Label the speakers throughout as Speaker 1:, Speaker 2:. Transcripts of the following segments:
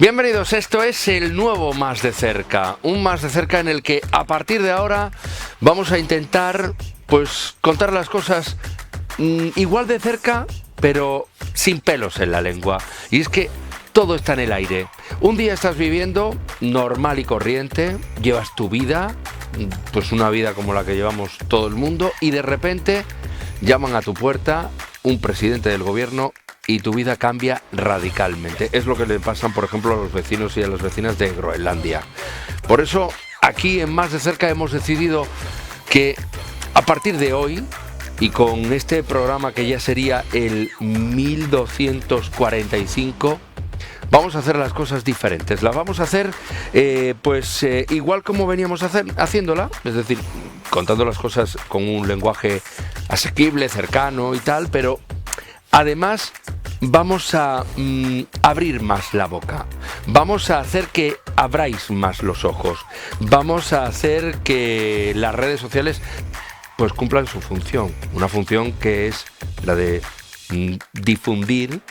Speaker 1: Bienvenidos, esto es el nuevo Más de Cerca, un Más de Cerca en el que a partir de ahora vamos a intentar pues contar las cosas igual de cerca, pero sin pelos en la lengua. Y es que todo está en el aire. Un día estás viviendo normal y corriente, llevas tu vida, pues una vida como la que llevamos todo el mundo, y de repente llaman a tu puerta un presidente del gobierno y tu vida cambia radicalmente. Es lo que le pasan, por ejemplo, a los vecinos y a las vecinas de Groenlandia. Por eso, aquí en Más de Cerca hemos decidido que a partir de hoy, y con este programa que ya sería el 1245, vamos a hacer las cosas diferentes. Las vamos a hacer igual como veníamos haciéndola, es decir, contando las cosas con un lenguaje asequible, cercano y tal, pero además vamos a abrir más la boca, vamos a hacer que abráis más los ojos, vamos a hacer que las redes sociales pues cumplan su función, una función que es la de difundir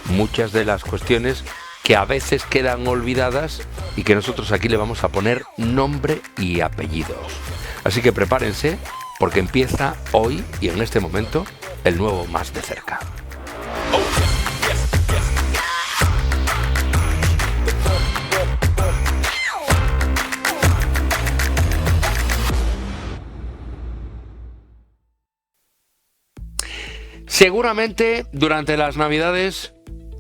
Speaker 1: muchas de las cuestiones que a veces quedan olvidadas y que nosotros aquí le vamos a poner nombre y apellidos. Así que prepárense, porque empieza hoy y en este momento el nuevo Más de Cerca. Seguramente durante las Navidades,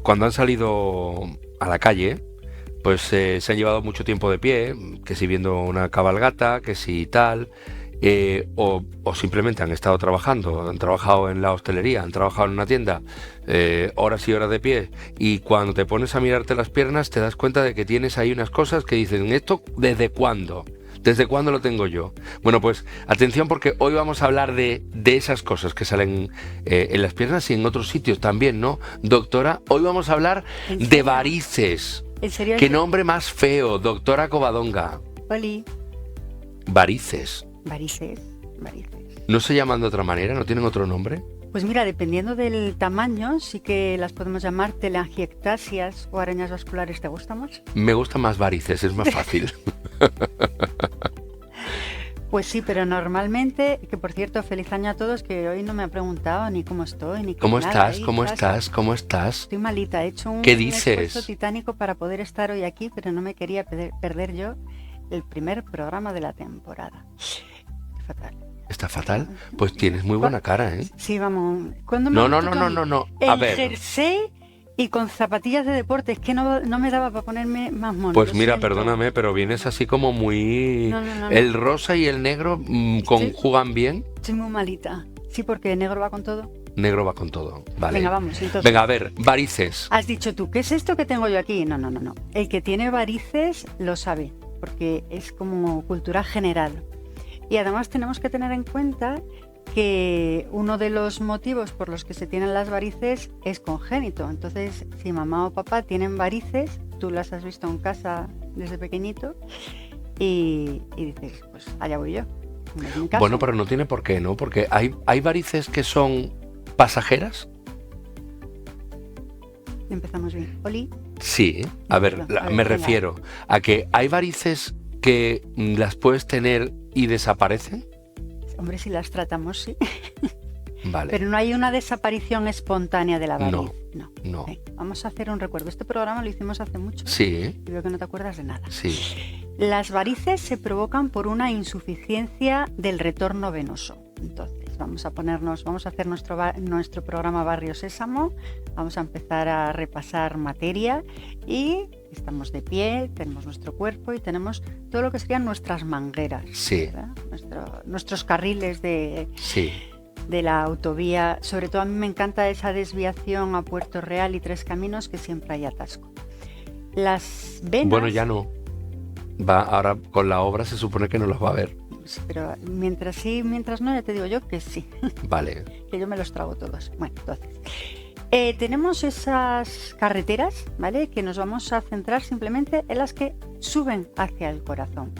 Speaker 1: cuando han salido a la calle, pues se han llevado mucho tiempo de pie, que si viendo una cabalgata, que si tal, o simplemente han estado trabajando, han trabajado en la hostelería, han trabajado en una tienda, horas y horas de pie, y cuando te pones a mirarte las piernas te das cuenta de que tienes ahí unas cosas que dicen, ¿esto desde cuándo? ¿Desde cuándo lo tengo yo? Bueno, pues atención, porque hoy vamos a hablar de esas cosas que salen en las piernas y en otros sitios también, ¿no? Doctora, hoy vamos a hablar de varices.
Speaker 2: ¿En serio?
Speaker 1: ¿Qué nombre más feo, doctora Covadonga?
Speaker 2: Oli.
Speaker 1: Varices.
Speaker 2: Varices.
Speaker 1: ¿No se llaman de otra manera? ¿No tienen otro nombre?
Speaker 2: Pues mira, dependiendo del tamaño, sí que las podemos llamar telangiectasias o arañas vasculares. ¿Te gusta más?
Speaker 1: Me gusta más varices, es más fácil.
Speaker 2: Pues sí, pero normalmente, que por cierto, feliz año a todos, que hoy no me ha preguntado ni cómo estoy, ni
Speaker 1: ¿Cómo
Speaker 2: nada,
Speaker 1: estás? ¿Cómo estás? ¿Cómo estás?
Speaker 2: Estoy malita, he hecho un
Speaker 1: ¿Qué dices?
Speaker 2: esfuerzo titánico para poder estar hoy aquí, pero no me quería perder yo el primer programa de la temporada. Fatal.
Speaker 1: ¿Está fatal? Pues tienes muy buena cara, ¿eh?
Speaker 2: Sí, vamos. ¿Cuándo me
Speaker 1: No. A
Speaker 2: en
Speaker 1: ver.
Speaker 2: jersey y con zapatillas de deporte, es que no me daba para ponerme más mono.
Speaker 1: Pues
Speaker 2: lo
Speaker 1: mira,
Speaker 2: siento.
Speaker 1: perdóname, pero vienes así como muy...
Speaker 2: No.
Speaker 1: El rosa y el negro conjugan bien.
Speaker 2: Estoy muy malita. Sí, porque negro va con todo.
Speaker 1: Negro va con todo, vale.
Speaker 2: Venga, vamos, entonces.
Speaker 1: Venga, a ver, varices.
Speaker 2: Has dicho tú, ¿qué es esto que tengo yo aquí? No. El que tiene varices lo sabe, porque es como cultura general. Y además tenemos que tener en cuenta que uno de los motivos por los que se tienen las varices es congénito. Entonces, si mamá o papá tienen varices, tú las has visto en casa desde pequeñito y dices, pues allá voy yo. Me hacen caso.
Speaker 1: Bueno, pero no tiene por qué, ¿no? Porque hay varices que son pasajeras.
Speaker 2: Empezamos bien. Oli.
Speaker 1: Sí, a ver, me refiero a que hay varices que las puedes tener y desaparecen.
Speaker 2: Hombre, si las tratamos, sí.
Speaker 1: Vale.
Speaker 2: Pero no hay una desaparición espontánea de la variz.
Speaker 1: No.
Speaker 2: Vamos a hacer un recuerdo. Este programa lo hicimos hace mucho.
Speaker 1: Sí.
Speaker 2: Y veo que no te acuerdas de nada.
Speaker 1: Sí.
Speaker 2: Las varices se provocan por una insuficiencia del retorno venoso. Entonces, vamos a hacer nuestro programa Barrio Sésamo. Vamos a empezar a repasar materia y estamos de pie, tenemos nuestro cuerpo y tenemos todo lo que serían nuestras mangueras.
Speaker 1: Sí.
Speaker 2: Nuestros carriles de la autovía. Sobre todo a mí me encanta esa desviación a Puerto Real y Tres Caminos, que siempre hay atasco. Las venas...
Speaker 1: Bueno, ya no. Ahora con la obra se supone que no los va a ver.
Speaker 2: Sí, pero mientras sí, mientras no, ya te digo yo que sí.
Speaker 1: Vale.
Speaker 2: Que yo me los trago todos. Bueno, entonces... tenemos esas carreteras, ¿vale? Que nos vamos a centrar simplemente en las que suben hacia el corazón.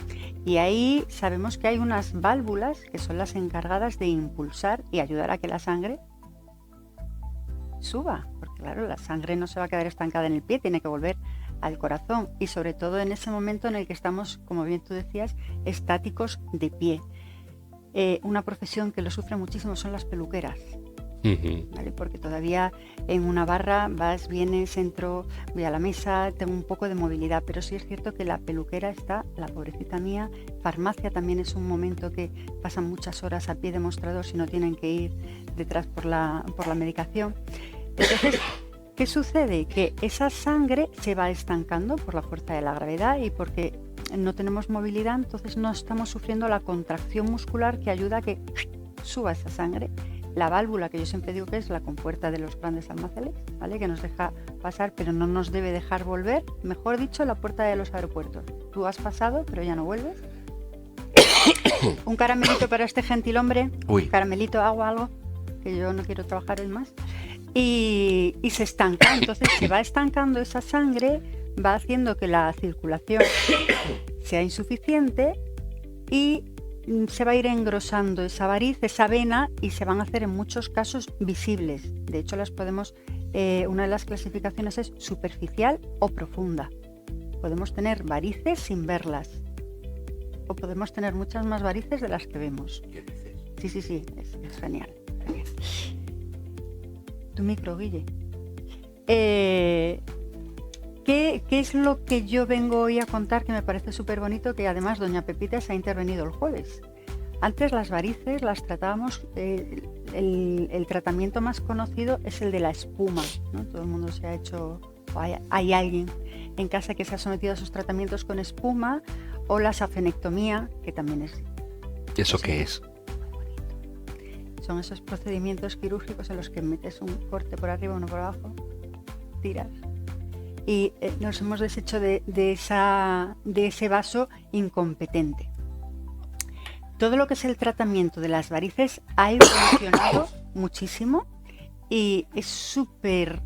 Speaker 2: Y ahí sabemos que hay unas válvulas que son las encargadas de impulsar y ayudar a que la sangre suba. Porque claro, la sangre no se va a quedar estancada en el pie, tiene que volver al corazón y sobre todo en ese momento en el que estamos, como bien tú decías, estáticos de pie. Una profesión que lo sufre muchísimo son las peluqueras. ¿Vale? Porque todavía en una barra vas, vienes, entro, voy a la mesa, tengo un poco de movilidad, pero sí es cierto que la peluquera está, la pobrecita mía. Farmacia también es un momento que pasan muchas horas a pie de mostrador si no tienen que ir detrás por la medicación. Entonces, ¿qué sucede? Que esa sangre se va estancando por la fuerza de la gravedad y porque no tenemos movilidad, entonces no estamos sufriendo la contracción muscular que ayuda a que suba esa sangre. La válvula, que yo siempre digo que es la compuerta de los grandes almacenes, ¿vale? Que nos deja pasar, pero no nos debe dejar volver. Mejor dicho, la puerta de los aeropuertos. Tú has pasado, pero ya no vuelves. Un caramelito para este gentil hombre.
Speaker 1: Uy.
Speaker 2: Caramelito, agua, algo, que yo no quiero trabajar en más. Y se estanca, entonces se va estancando esa sangre, va haciendo que la circulación sea insuficiente y se va a ir engrosando esa variz, esa vena, y se van a hacer en muchos casos visibles. De hecho, las podemos, una de las clasificaciones es superficial o profunda. Podemos tener varices sin verlas, o podemos tener muchas más varices de las que vemos. Sí, es genial. Tu micro, Guille. ¿Qué es lo que yo vengo hoy a contar que me parece súper bonito? Que además doña Pepita se ha intervenido el jueves. Antes las varices las tratábamos, el tratamiento más conocido es el de la espuma, ¿no? Todo el mundo se ha hecho, o hay alguien en casa que se ha sometido a esos tratamientos con espuma, o la safenectomía, que también es...
Speaker 1: ¿Y eso qué es?
Speaker 2: Son esos procedimientos quirúrgicos en los que metes un corte por arriba, uno por abajo, tiras. Y nos hemos deshecho de ese vaso incompetente. Todo lo que es el tratamiento de las varices ha evolucionado muchísimo y es súper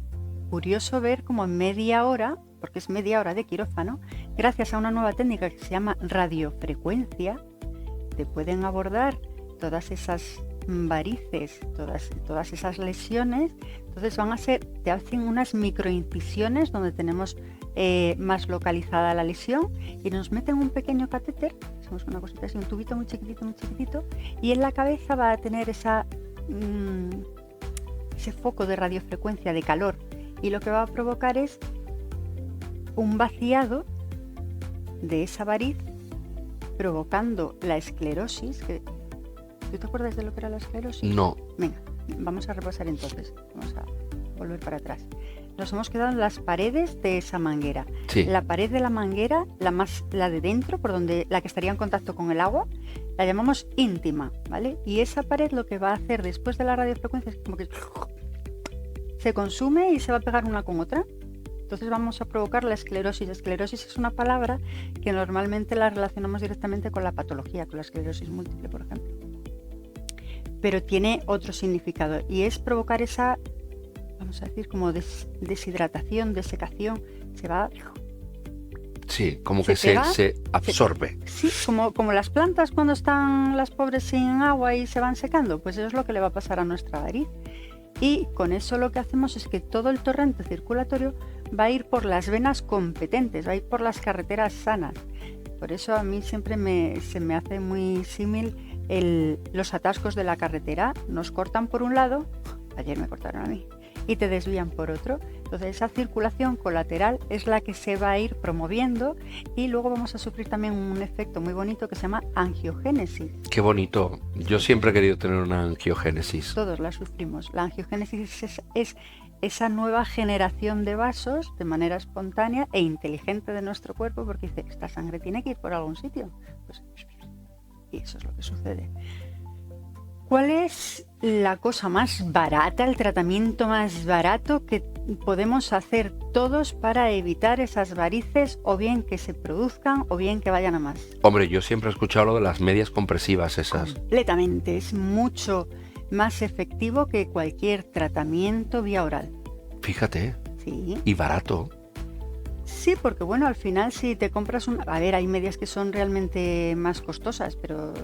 Speaker 2: curioso ver cómo en media hora, porque es media hora de quirófano, gracias a una nueva técnica que se llama radiofrecuencia, te pueden abordar todas esas varices, todas esas lesiones. Entonces te hacen unas microincisiones donde tenemos más localizada la lesión y nos meten un pequeño catéter, hacemos una cosita así, un tubito muy chiquitito, y en la cabeza va a tener ese foco de radiofrecuencia de calor, y lo que va a provocar es un vaciado de esa variz, provocando la esclerosis. ¿Tú te acuerdas de lo que era la esclerosis?
Speaker 1: No.
Speaker 2: Venga, vamos a repasar entonces. Vamos a volver para atrás. Nos hemos quedado en las paredes de esa manguera.
Speaker 1: Sí.
Speaker 2: La pared de la manguera, la de dentro, por donde la que estaría en contacto con el agua, la llamamos íntima, ¿vale? Y esa pared lo que va a hacer después de la radiofrecuencia es como que se consume y se va a pegar una con otra. Entonces vamos a provocar la esclerosis. La esclerosis es una palabra que normalmente la relacionamos directamente con la patología, con la esclerosis múltiple, por ejemplo. Pero tiene otro significado y es provocar esa, vamos a decir, como deshidratación, desecación. Se va...
Speaker 1: Sí, como que se absorbe.
Speaker 2: Sí, como las plantas cuando están las pobres sin agua y se van secando, pues eso es lo que le va a pasar a nuestra variz. Y con eso lo que hacemos es que todo el torrente circulatorio va a ir por las venas competentes, va a ir por las carreteras sanas. Por eso a mí siempre se me hace muy símil los atascos de la carretera. Nos cortan por un lado, ayer me cortaron a mí, y te desvían por otro. Entonces esa circulación colateral es la que se va a ir promoviendo y luego vamos a sufrir también un efecto muy bonito que se llama angiogénesis.
Speaker 1: Qué bonito. Yo siempre he querido tener una angiogénesis.
Speaker 2: Todos la sufrimos. La angiogénesis es esa nueva generación de vasos de manera espontánea e inteligente de nuestro cuerpo, porque dice, esta sangre tiene que ir por algún sitio. Pues, y eso es lo que sucede. ¿Cuál es la cosa más barata, el tratamiento más barato que podemos hacer todos para evitar esas varices, o bien que se produzcan o bien que vayan a más?
Speaker 1: Hombre, yo siempre he escuchado lo de las medias compresivas esas.
Speaker 2: Completamente, es mucho más efectivo que cualquier tratamiento vía oral.
Speaker 1: Fíjate.
Speaker 2: Sí.
Speaker 1: Y barato.
Speaker 2: Sí, porque bueno, al final si te compras a ver, hay medias que son realmente más costosas, pero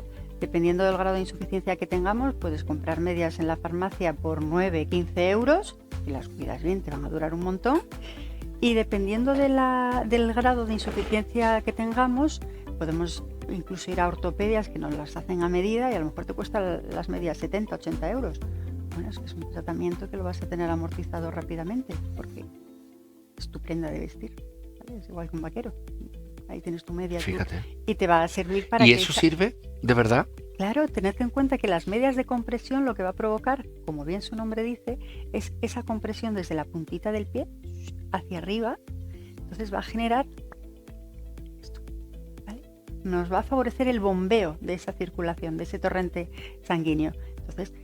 Speaker 2: dependiendo del grado de insuficiencia que tengamos, puedes comprar medias en la farmacia por 9, 15 euros y las cuidas bien, te van a durar un montón. Y dependiendo del grado de insuficiencia que tengamos, podemos incluso ir a ortopedias que nos las hacen a medida y a lo mejor te cuesta las medidas 70, 80 euros. Bueno, es que es un tratamiento que lo vas a tener amortizado rápidamente porque es tu prenda de vestir, ¿vale? Es igual que un vaquero. Ahí tienes tu media.
Speaker 1: Fíjate.
Speaker 2: Y te va a servir para
Speaker 1: ¿Y
Speaker 2: que...
Speaker 1: eso sirve? ¿De verdad?
Speaker 2: Claro, tened en cuenta que las medias de compresión lo que va a provocar, como bien su nombre dice, es esa compresión desde la puntita del pie hacia arriba. Entonces va a generar esto, ¿vale? Nos va a favorecer el bombeo de esa circulación, de ese torrente sanguíneo. Entonces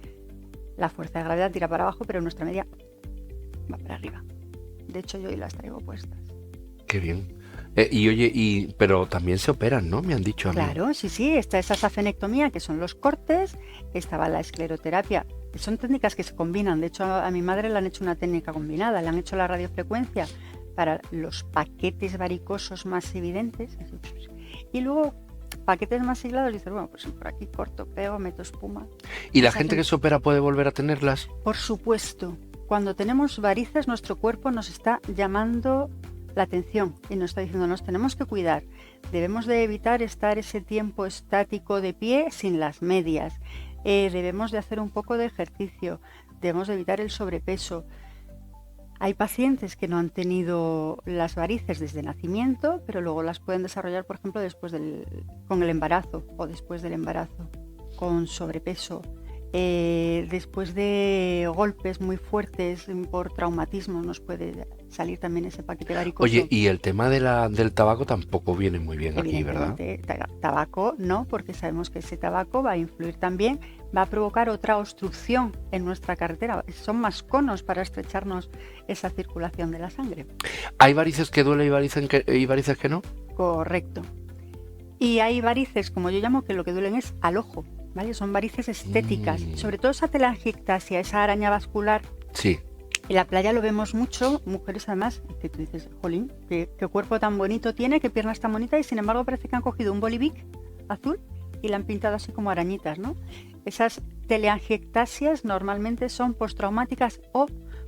Speaker 2: la fuerza de gravedad tira para abajo, pero nuestra media va para arriba. De hecho, yo hoy las traigo puestas.
Speaker 1: Qué bien. Y oye, pero también se operan, ¿no? Me han dicho a mí.
Speaker 2: Claro, sí, está esa safenectomía, que son los cortes, estaba la escleroterapia, son técnicas que se combinan. De hecho, a mi madre le han hecho una técnica combinada, le han hecho la radiofrecuencia para los paquetes varicosos más evidentes, y luego paquetes más aislados, dices, bueno, pues por aquí corto, pego, meto espuma.
Speaker 1: ¿Y la gente que se opera puede volver a tenerlas?
Speaker 2: Por supuesto, cuando tenemos varices, nuestro cuerpo nos está llamando la atención y nos está diciendo, nos tenemos que cuidar, debemos de evitar estar ese tiempo estático de pie sin las medias, debemos de hacer un poco de ejercicio, debemos de evitar el sobrepeso. Hay pacientes que no han tenido las varices desde nacimiento, pero luego las pueden desarrollar, por ejemplo, con el embarazo o después del embarazo, con sobrepeso. Después de golpes muy fuertes por traumatismo nos puede salir también ese paquete varicoso.
Speaker 1: Oye, y el tema del tabaco tampoco viene muy bien aquí, ¿verdad?
Speaker 2: Tabaco no, porque sabemos que ese tabaco va a influir también, va a provocar otra obstrucción en nuestra carretera. Son más conos para estrecharnos esa circulación de la sangre.
Speaker 1: ¿Hay varices que duelen y varices que no?
Speaker 2: Correcto. Y hay varices, como yo llamo, que lo que duelen es al ojo, ¿vale? Son varices estéticas, sobre todo esa telangiectasia, esa araña vascular.
Speaker 1: Sí.
Speaker 2: En la playa lo vemos mucho, mujeres además, que tú dices, jolín, qué cuerpo tan bonito tiene, qué piernas tan bonitas, y sin embargo parece que han cogido un bolivic azul y la han pintado así como arañitas, ¿no? Esas telangiectasias normalmente son postraumáticas o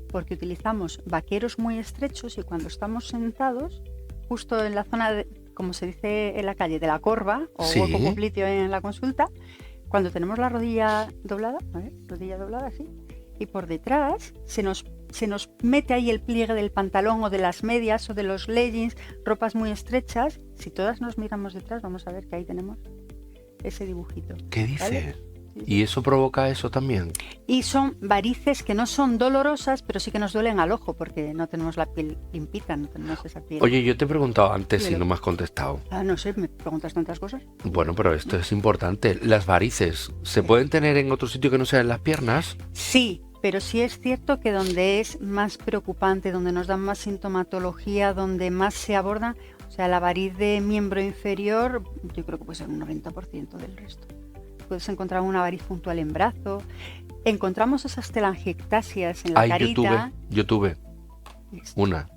Speaker 2: porque utilizamos vaqueros muy estrechos y cuando estamos sentados, justo en la zona, como se dice en la calle, de la corva o
Speaker 1: Sí.
Speaker 2: hueco popliteo en la consulta, cuando tenemos la rodilla doblada, ¿vale? Rodilla doblada así, y por detrás se nos mete ahí el pliegue del pantalón o de las medias o de los leggings, ropas muy estrechas. Si todas nos miramos detrás, vamos a ver que ahí tenemos ese dibujito.
Speaker 1: ¿Qué dices?
Speaker 2: ¿Vale?
Speaker 1: ¿Y eso provoca eso también?
Speaker 2: Y son varices que no son dolorosas, pero sí que nos duelen al ojo, porque no tenemos la piel limpita, no tenemos esa piel.
Speaker 1: Oye, yo te he preguntado antes y
Speaker 2: Dímelo.
Speaker 1: no me has contestado.
Speaker 2: No sé, me preguntas tantas cosas.
Speaker 1: Bueno, pero esto es importante. ¿Las varices se pueden tener en otro sitio que no sea en las piernas?
Speaker 2: Sí, pero sí es cierto que donde es más preocupante, donde nos dan más sintomatología, donde más se aborda, o sea, la variz de miembro inferior, yo creo que puede ser un 90% del resto. Puedes encontrar una variz puntual en brazo. Encontramos esas telangiectasias en la carita.
Speaker 1: Yo tuve una.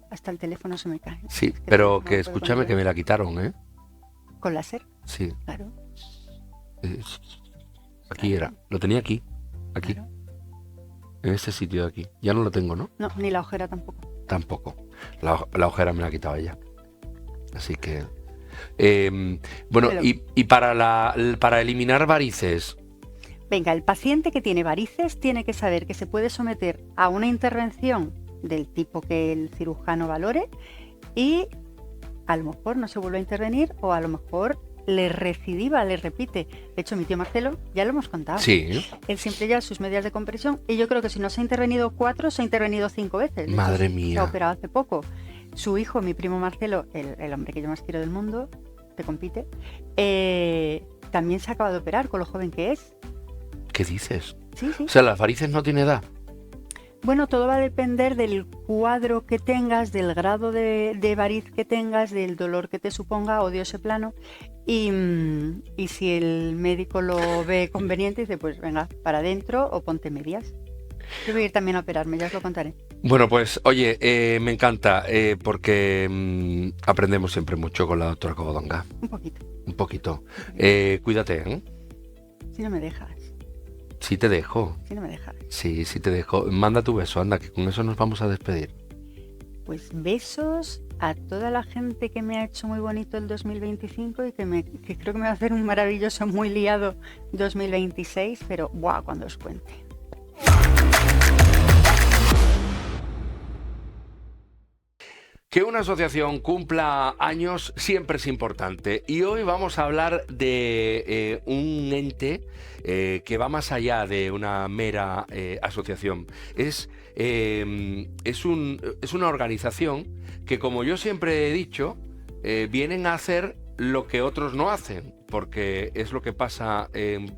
Speaker 2: Hasta el teléfono se me cae.
Speaker 1: Sí,
Speaker 2: Es que
Speaker 1: pero
Speaker 2: no
Speaker 1: que
Speaker 2: puedo
Speaker 1: escúchame
Speaker 2: con
Speaker 1: que me la quitaron, ¿eh?
Speaker 2: ¿Con láser?
Speaker 1: Sí.
Speaker 2: Claro.
Speaker 1: Aquí era. Lo tenía aquí. Aquí.
Speaker 2: Claro.
Speaker 1: En este sitio de aquí. Ya no lo tengo, ¿no?
Speaker 2: No, ni la ojera tampoco.
Speaker 1: Tampoco. La ojera me la ha quitado ella. Así que... bueno,
Speaker 2: Pero-
Speaker 1: y para eliminar varices...
Speaker 2: Venga, el paciente que tiene varices tiene que saber que se puede someter a una intervención del tipo que el cirujano valore y a lo mejor no se vuelve a intervenir o a lo mejor le recidiva, le repite. De hecho, mi tío Marcelo, ya lo hemos contado.
Speaker 1: Sí.
Speaker 2: Él siempre lleva sus medidas de compresión y yo creo que si no se ha intervenido 4, se ha intervenido 5 veces. De hecho,
Speaker 1: Madre
Speaker 2: Se
Speaker 1: mía.
Speaker 2: ha operado hace poco. Su hijo, mi primo Marcelo, el hombre que yo más quiero del mundo, te compite, también se acaba de operar con lo joven que es.
Speaker 1: ¿Qué dices?
Speaker 2: Sí, sí.
Speaker 1: O sea, las varices no tienen edad.
Speaker 2: Bueno, todo va a depender del cuadro que tengas, del grado de variz que tengas, del dolor que te suponga, odio ese plano. Y si el médico lo ve conveniente, dice, pues venga, para adentro o ponte medias. Yo voy a ir también a operarme, ya os lo contaré.
Speaker 1: Bueno, pues oye, me encanta porque aprendemos siempre mucho con la doctora Covadonga.
Speaker 2: Un poquito,
Speaker 1: Un poquito. Cuídate, ¿eh?
Speaker 2: si no me dejas,
Speaker 1: Sí te dejo.
Speaker 2: si no me dejas.
Speaker 1: Sí te dejo. Manda tu beso, anda, que con eso nos vamos a despedir.
Speaker 2: Pues besos a toda la gente que me ha hecho muy bonito el 2025 y que creo que me va a hacer un maravilloso, muy liado 2026, pero ¡buah! Cuando os cuente.
Speaker 1: Que una asociación cumpla años siempre es importante y hoy vamos a hablar de un ente que va más allá de una mera asociación. Es una organización que, como yo siempre he dicho, vienen a hacer lo que otros no hacen, porque es lo que pasa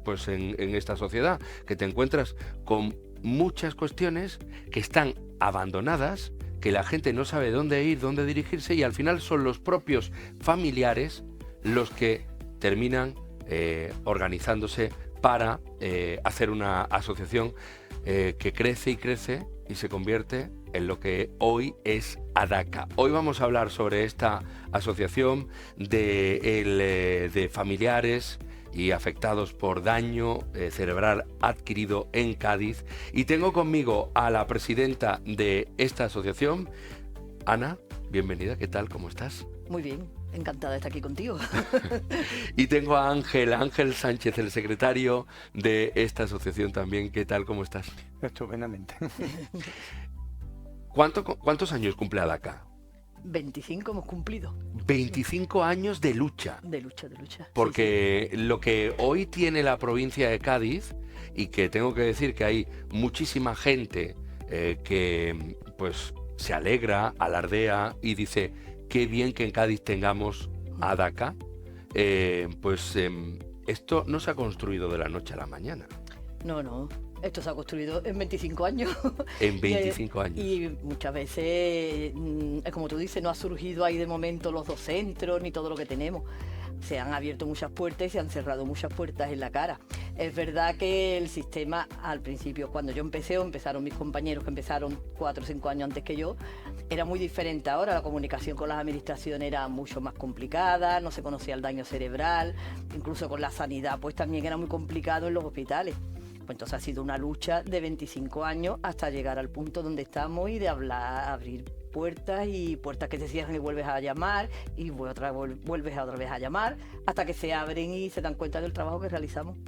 Speaker 1: pues en esta sociedad, que te encuentras con muchas cuestiones que están abandonadas, que la gente no sabe dónde ir, dónde dirigirse, y al final son los propios familiares los que terminan organizándose para hacer una asociación que crece y crece y se convierte en lo que hoy es ADACA. Hoy vamos a hablar sobre esta asociación de familiares y afectados por daño cerebral adquirido en Cádiz. Y tengo conmigo a la presidenta de esta asociación, Ana. Bienvenida, ¿qué tal? ¿Cómo estás?
Speaker 3: Muy bien, encantada de estar aquí contigo.
Speaker 1: Y tengo a Ángel Sánchez, el secretario de esta asociación también. ¿Qué tal? ¿Cómo estás?
Speaker 4: Estupendamente.
Speaker 1: ¿Cuántos años cumple ADACA?
Speaker 3: 25 hemos cumplido.
Speaker 1: 25 años de lucha.
Speaker 3: De lucha, de lucha.
Speaker 1: Porque lo que hoy tiene la provincia de Cádiz, y que tengo que decir que hay muchísima gente que pues se alegra, alardea y dice qué bien que en Cádiz tengamos ADACA, esto no se ha construido de la noche a la mañana.
Speaker 3: No. Esto se ha construido en 25 años.
Speaker 1: En 25 años.
Speaker 3: Y muchas veces, como tú dices, no ha surgido ahí de momento los dos centros ni todo lo que tenemos. Se han abierto muchas puertas y se han cerrado muchas puertas en la cara. Es verdad que el sistema, al principio, cuando yo empecé, o empezaron mis compañeros que empezaron 4 o 5 años antes que yo, era muy diferente ahora. La comunicación con las administraciones era mucho más complicada, no se conocía el daño cerebral, incluso con la sanidad, pues también era muy complicado en los hospitales. Pues entonces ha sido una lucha de 25 años hasta llegar al punto donde estamos y de abrir puertas y puertas que se cierran y vuelves a llamar y vuelves otra vez a llamar hasta que se abren y se dan cuenta del trabajo que realizamos.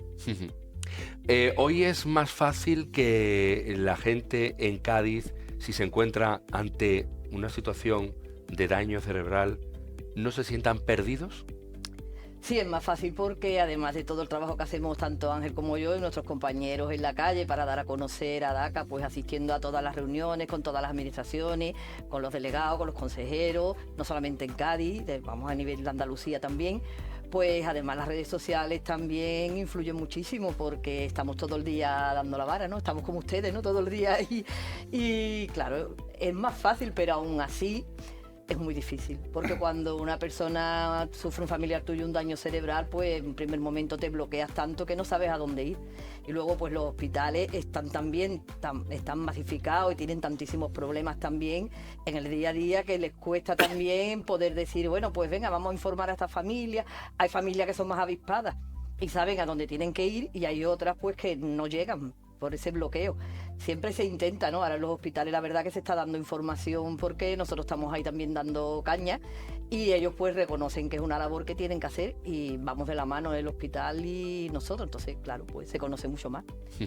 Speaker 1: Hoy es más fácil que la gente en Cádiz, si se encuentra ante una situación de daño cerebral, no se sientan perdidos.
Speaker 3: Sí, es más fácil porque además de todo el trabajo que hacemos tanto Ángel como yo y nuestros compañeros en la calle para dar a conocer a ADACA, pues asistiendo a todas las reuniones con todas las administraciones, con los delegados, con los consejeros, no solamente en Cádiz, vamos a nivel de Andalucía también, pues además las redes sociales también influyen muchísimo porque estamos todo el día dando la vara, ¿no? Estamos como ustedes, ¿no? Todo el día y claro, es más fácil, pero aún así es muy difícil, porque cuando una persona sufre, un familiar tuyo, un daño cerebral, pues en primer momento te bloqueas tanto que no sabes a dónde ir. Y luego pues los hospitales están masificados y tienen tantísimos problemas también en el día a día que les cuesta también poder decir, bueno, pues venga, vamos a informar a esta familia. Hay familias que son más avispadas y saben a dónde tienen que ir y hay otras pues que no llegan por ese bloqueo. Siempre se intenta, ¿no? Ahora en los hospitales la verdad que se está dando información porque nosotros estamos ahí también dando caña y ellos pues reconocen que es una labor que tienen que hacer y vamos de la mano el hospital y nosotros. Entonces, claro, pues se conoce mucho más.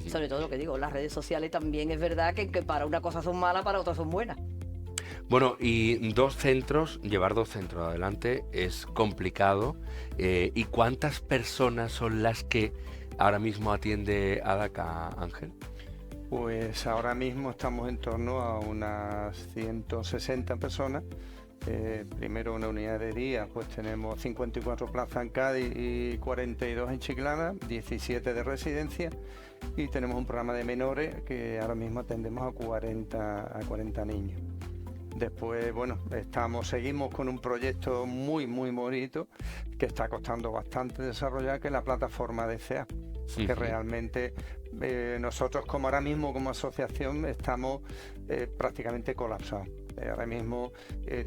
Speaker 3: Sobre todo lo que digo, las redes sociales también es verdad que para una cosa son malas, para otras son buenas.
Speaker 1: Bueno, y llevar dos centros adelante es complicado. ¿Y cuántas personas son las que ahora mismo atiende ADACA, Ángel?
Speaker 4: Pues ahora mismo estamos en torno a unas 160 personas. Primero una unidad de día, pues tenemos 54 plazas en Cádiz y 42 en Chiclana, 17 de residencia y tenemos un programa de menores que ahora mismo atendemos a 40 niños. Después, bueno, seguimos con un proyecto muy bonito que está costando bastante desarrollar, que es la plataforma de CEA, que realmente nosotros ahora mismo como asociación estamos prácticamente colapsados. Ahora mismo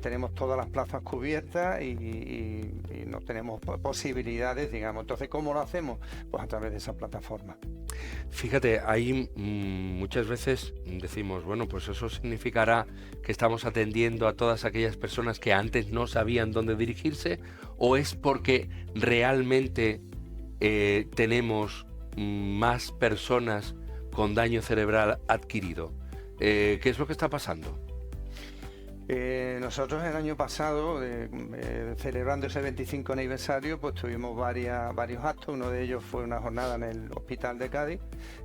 Speaker 4: tenemos todas las plazas cubiertas y no tenemos posibilidades, digamos. Entonces, ¿cómo lo hacemos? Pues a través de esa plataforma.
Speaker 1: Fíjate, ahí muchas veces decimos, bueno, pues eso significará que estamos atendiendo a todas aquellas personas que antes no sabían dónde dirigirse, o es porque realmente tenemos más personas con daño cerebral adquirido. ¿Qué es lo que está pasando?
Speaker 4: Nosotros el año pasado, celebrando ese 25 aniversario, pues tuvimos varios actos. Uno de ellos fue una jornada en el Hospital de Cádiz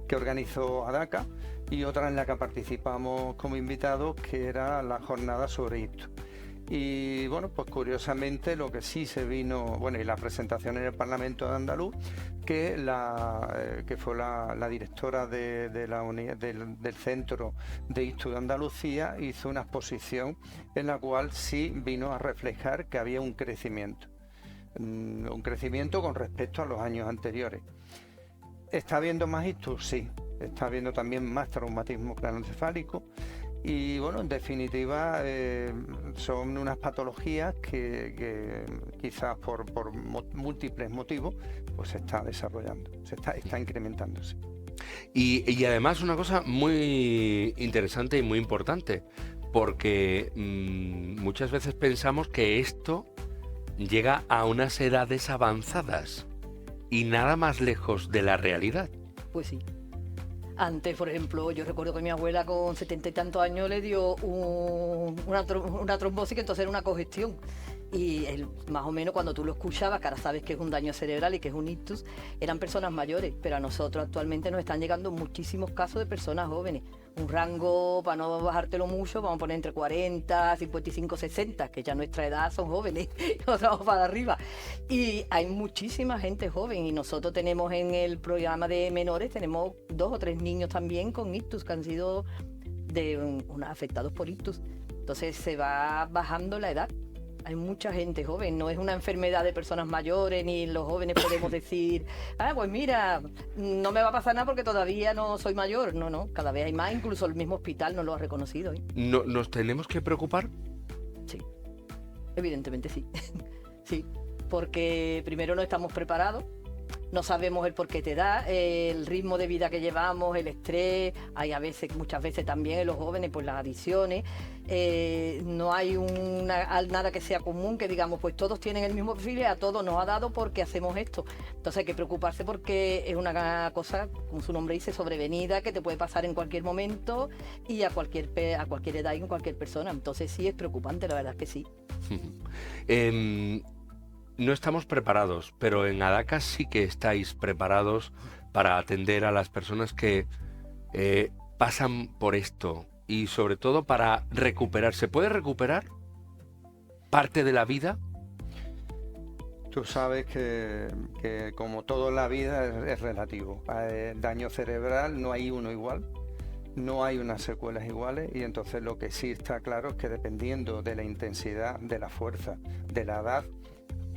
Speaker 4: que organizó ADACA, y otra en la que participamos como invitados, que era la jornada sobre ictus. Y bueno, pues curiosamente lo que sí se vino, bueno, y la presentación en el Parlamento de Andaluz, que fue la directora de la unidad, del Centro de Ictus de Andalucía, hizo una exposición en la cual sí vino a reflejar que había un crecimiento con respecto a los años anteriores. ¿Está habiendo más ictus? Sí. Está habiendo también más traumatismo craneoencefálico. Y bueno, en definitiva, son unas patologías que quizás por múltiples motivos, pues se está desarrollando, está incrementándose.
Speaker 1: Y además una cosa muy interesante y muy importante, porque muchas veces pensamos que esto llega a unas edades avanzadas y nada más lejos de la realidad.
Speaker 3: Pues sí. Antes, por ejemplo, yo recuerdo que mi abuela con 70 y tantos años le dio una trombosis, que entonces era una congestión. Y más o menos cuando tú lo escuchabas, que ahora sabes que es un daño cerebral y que es un ictus, eran personas mayores, pero a nosotros actualmente nos están llegando muchísimos casos de personas jóvenes. Un rango, para no bajártelo mucho, vamos a poner entre 40, 55, 60, que ya nuestra edad son jóvenes, nos vamos para arriba. Y hay muchísima gente joven, y nosotros tenemos en el programa de menores, tenemos 2 o 3 niños también con ictus, que han sido afectados por ictus. Entonces se va bajando la edad. Hay mucha gente joven, no es una enfermedad de personas mayores, ni los jóvenes podemos decir, pues mira, no me va a pasar nada porque todavía no soy mayor. No, cada vez hay más, incluso el mismo hospital nos lo ha reconocido.
Speaker 1: No, ¿nos tenemos que preocupar?
Speaker 3: Sí, evidentemente sí. Sí, porque primero no estamos preparados, no sabemos el por qué te da, el ritmo de vida que llevamos, el estrés, hay muchas veces también en los jóvenes, pues las adicciones, no hay nada que sea común, que digamos, pues todos tienen el mismo perfil y a todos nos ha dado porque hacemos esto. Entonces hay que preocuparse porque es una cosa, como su nombre dice, sobrevenida, que te puede pasar en cualquier momento y a cualquier edad y en cualquier persona. Entonces sí es preocupante, la verdad es que sí.
Speaker 1: No estamos preparados, pero en ADACA sí que estáis preparados para atender a las personas que pasan por esto y sobre todo para recuperar. ¿Se puede recuperar parte de la vida?
Speaker 4: Tú sabes que como todo en la vida es relativo. Daño cerebral no hay uno igual, no hay unas secuelas iguales, y entonces lo que sí está claro es que dependiendo de la intensidad, de la fuerza, de la edad,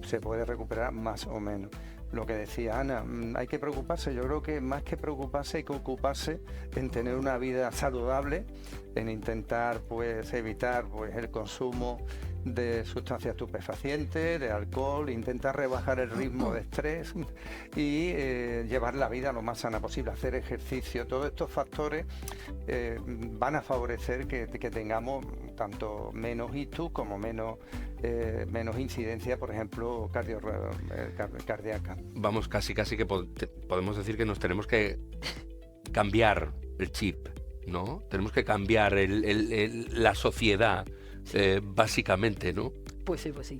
Speaker 4: se puede recuperar más o menos. Lo que decía Ana, hay que preocuparse. Yo creo que más que preocuparse hay que ocuparse en tener una vida saludable, en intentar pues evitar pues el consumo de sustancias estupefacientes, de alcohol, intentar rebajar el ritmo de estrés y llevar la vida lo más sana posible, hacer ejercicio. Todos estos factores van a favorecer que tengamos tanto menos ictus como menos incidencia, por ejemplo, cardíaca.
Speaker 1: Vamos, casi que podemos decir que nos tenemos que cambiar el chip, ¿no? Tenemos que cambiar la sociedad. Básicamente, ¿no?
Speaker 3: Pues sí.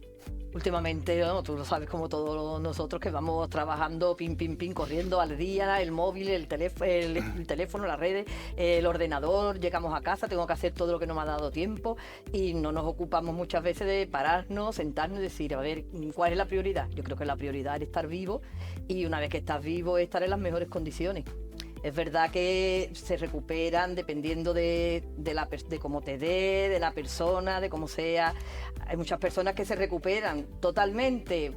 Speaker 3: Últimamente, ¿no? Tú lo sabes, como todos nosotros, que vamos trabajando pim, corriendo al día, el móvil, el teléfono, las redes, el ordenador, llegamos a casa, tengo que hacer todo lo que no me ha dado tiempo y no nos ocupamos muchas veces de pararnos, sentarnos y decir, a ver, ¿cuál es la prioridad? Yo creo que la prioridad es estar vivo, y una vez que estás vivo, estar en las mejores condiciones. Es verdad que se recuperan dependiendo de cómo te dé, de la persona, de cómo sea. Hay muchas personas que se recuperan totalmente.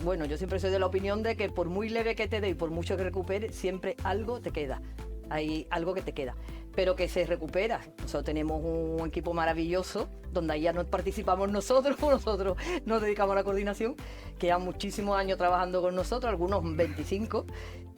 Speaker 3: Bueno, yo siempre soy de la opinión de que por muy leve que te dé y por mucho que recuperes, siempre algo te queda. Hay algo que te queda. pero que se recupera. Nosotros tenemos un equipo maravilloso, donde ahí ya no participamos nosotros nos dedicamos a la coordinación, que llevan muchísimos años trabajando con nosotros, algunos 25,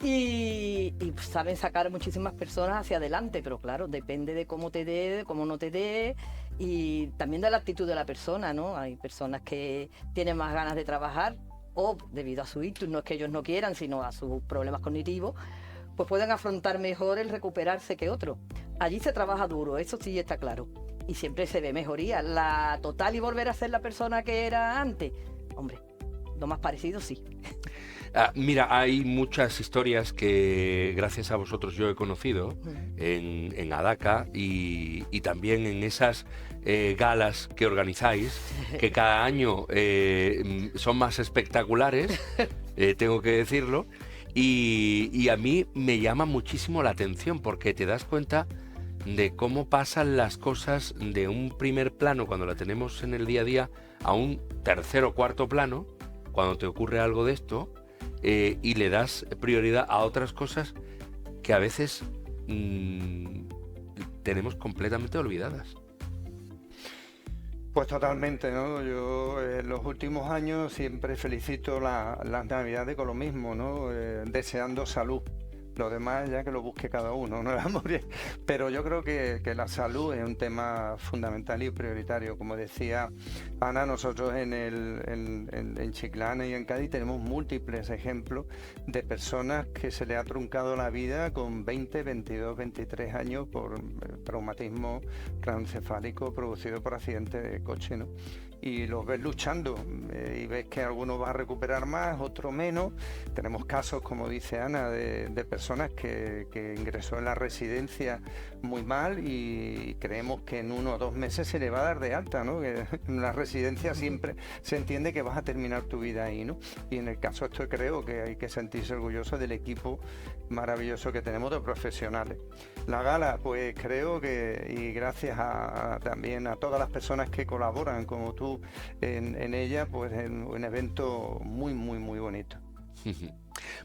Speaker 3: y saben sacar muchísimas personas hacia adelante, pero claro, depende de cómo te dé, de cómo no te dé, y también de la actitud de la persona, ¿no? Hay personas que tienen más ganas de trabajar, o debido a su ictus, no es que ellos no quieran, sino a sus problemas cognitivos, pues pueden afrontar mejor el recuperarse que otros. Allí se trabaja duro, eso sí está claro, y siempre se ve mejoría. La total y volver a ser la persona que era antes, hombre, lo más parecido sí.
Speaker 1: Mira, hay muchas historias que gracias a vosotros yo he conocido en Adaca y también en esas galas que organizáis, que cada año son más espectaculares, tengo que decirlo, y a mí me llama muchísimo la atención porque te das cuenta de cómo pasan las cosas de un primer plano cuando la tenemos en el día a día a un tercer o cuarto plano cuando te ocurre algo de esto. Y le das prioridad a otras cosas que a veces tenemos completamente olvidadas.
Speaker 4: Pues totalmente, ¿no? Yo en los últimos años siempre felicito las Navidades con lo mismo, ¿no? Deseando salud. Lo demás ya que lo busque cada uno, ¿no? Pero yo creo que la salud es un tema fundamental y prioritario. Como decía Ana, nosotros en Chiclana y en Cádiz tenemos múltiples ejemplos de personas que se le ha truncado la vida con 20, 22, 23 años por traumatismo craneoencefálico producido por accidente de coche, ¿no? Y los ves luchando y ves que alguno va a recuperar más, otro menos. Tenemos casos, como dice Ana, de personas que ingresó en la residencia muy mal y creemos que en 1 o 2 meses se le va a dar de alta, ¿no? Que en la residencia siempre se entiende que vas a terminar tu vida ahí, ¿no? Y en el caso esto creo que hay que sentirse orgulloso del equipo maravilloso que tenemos de profesionales. La gala, pues creo que, y gracias también a todas las personas que colaboran como tú en ella, pues es un evento muy, muy, muy bonito.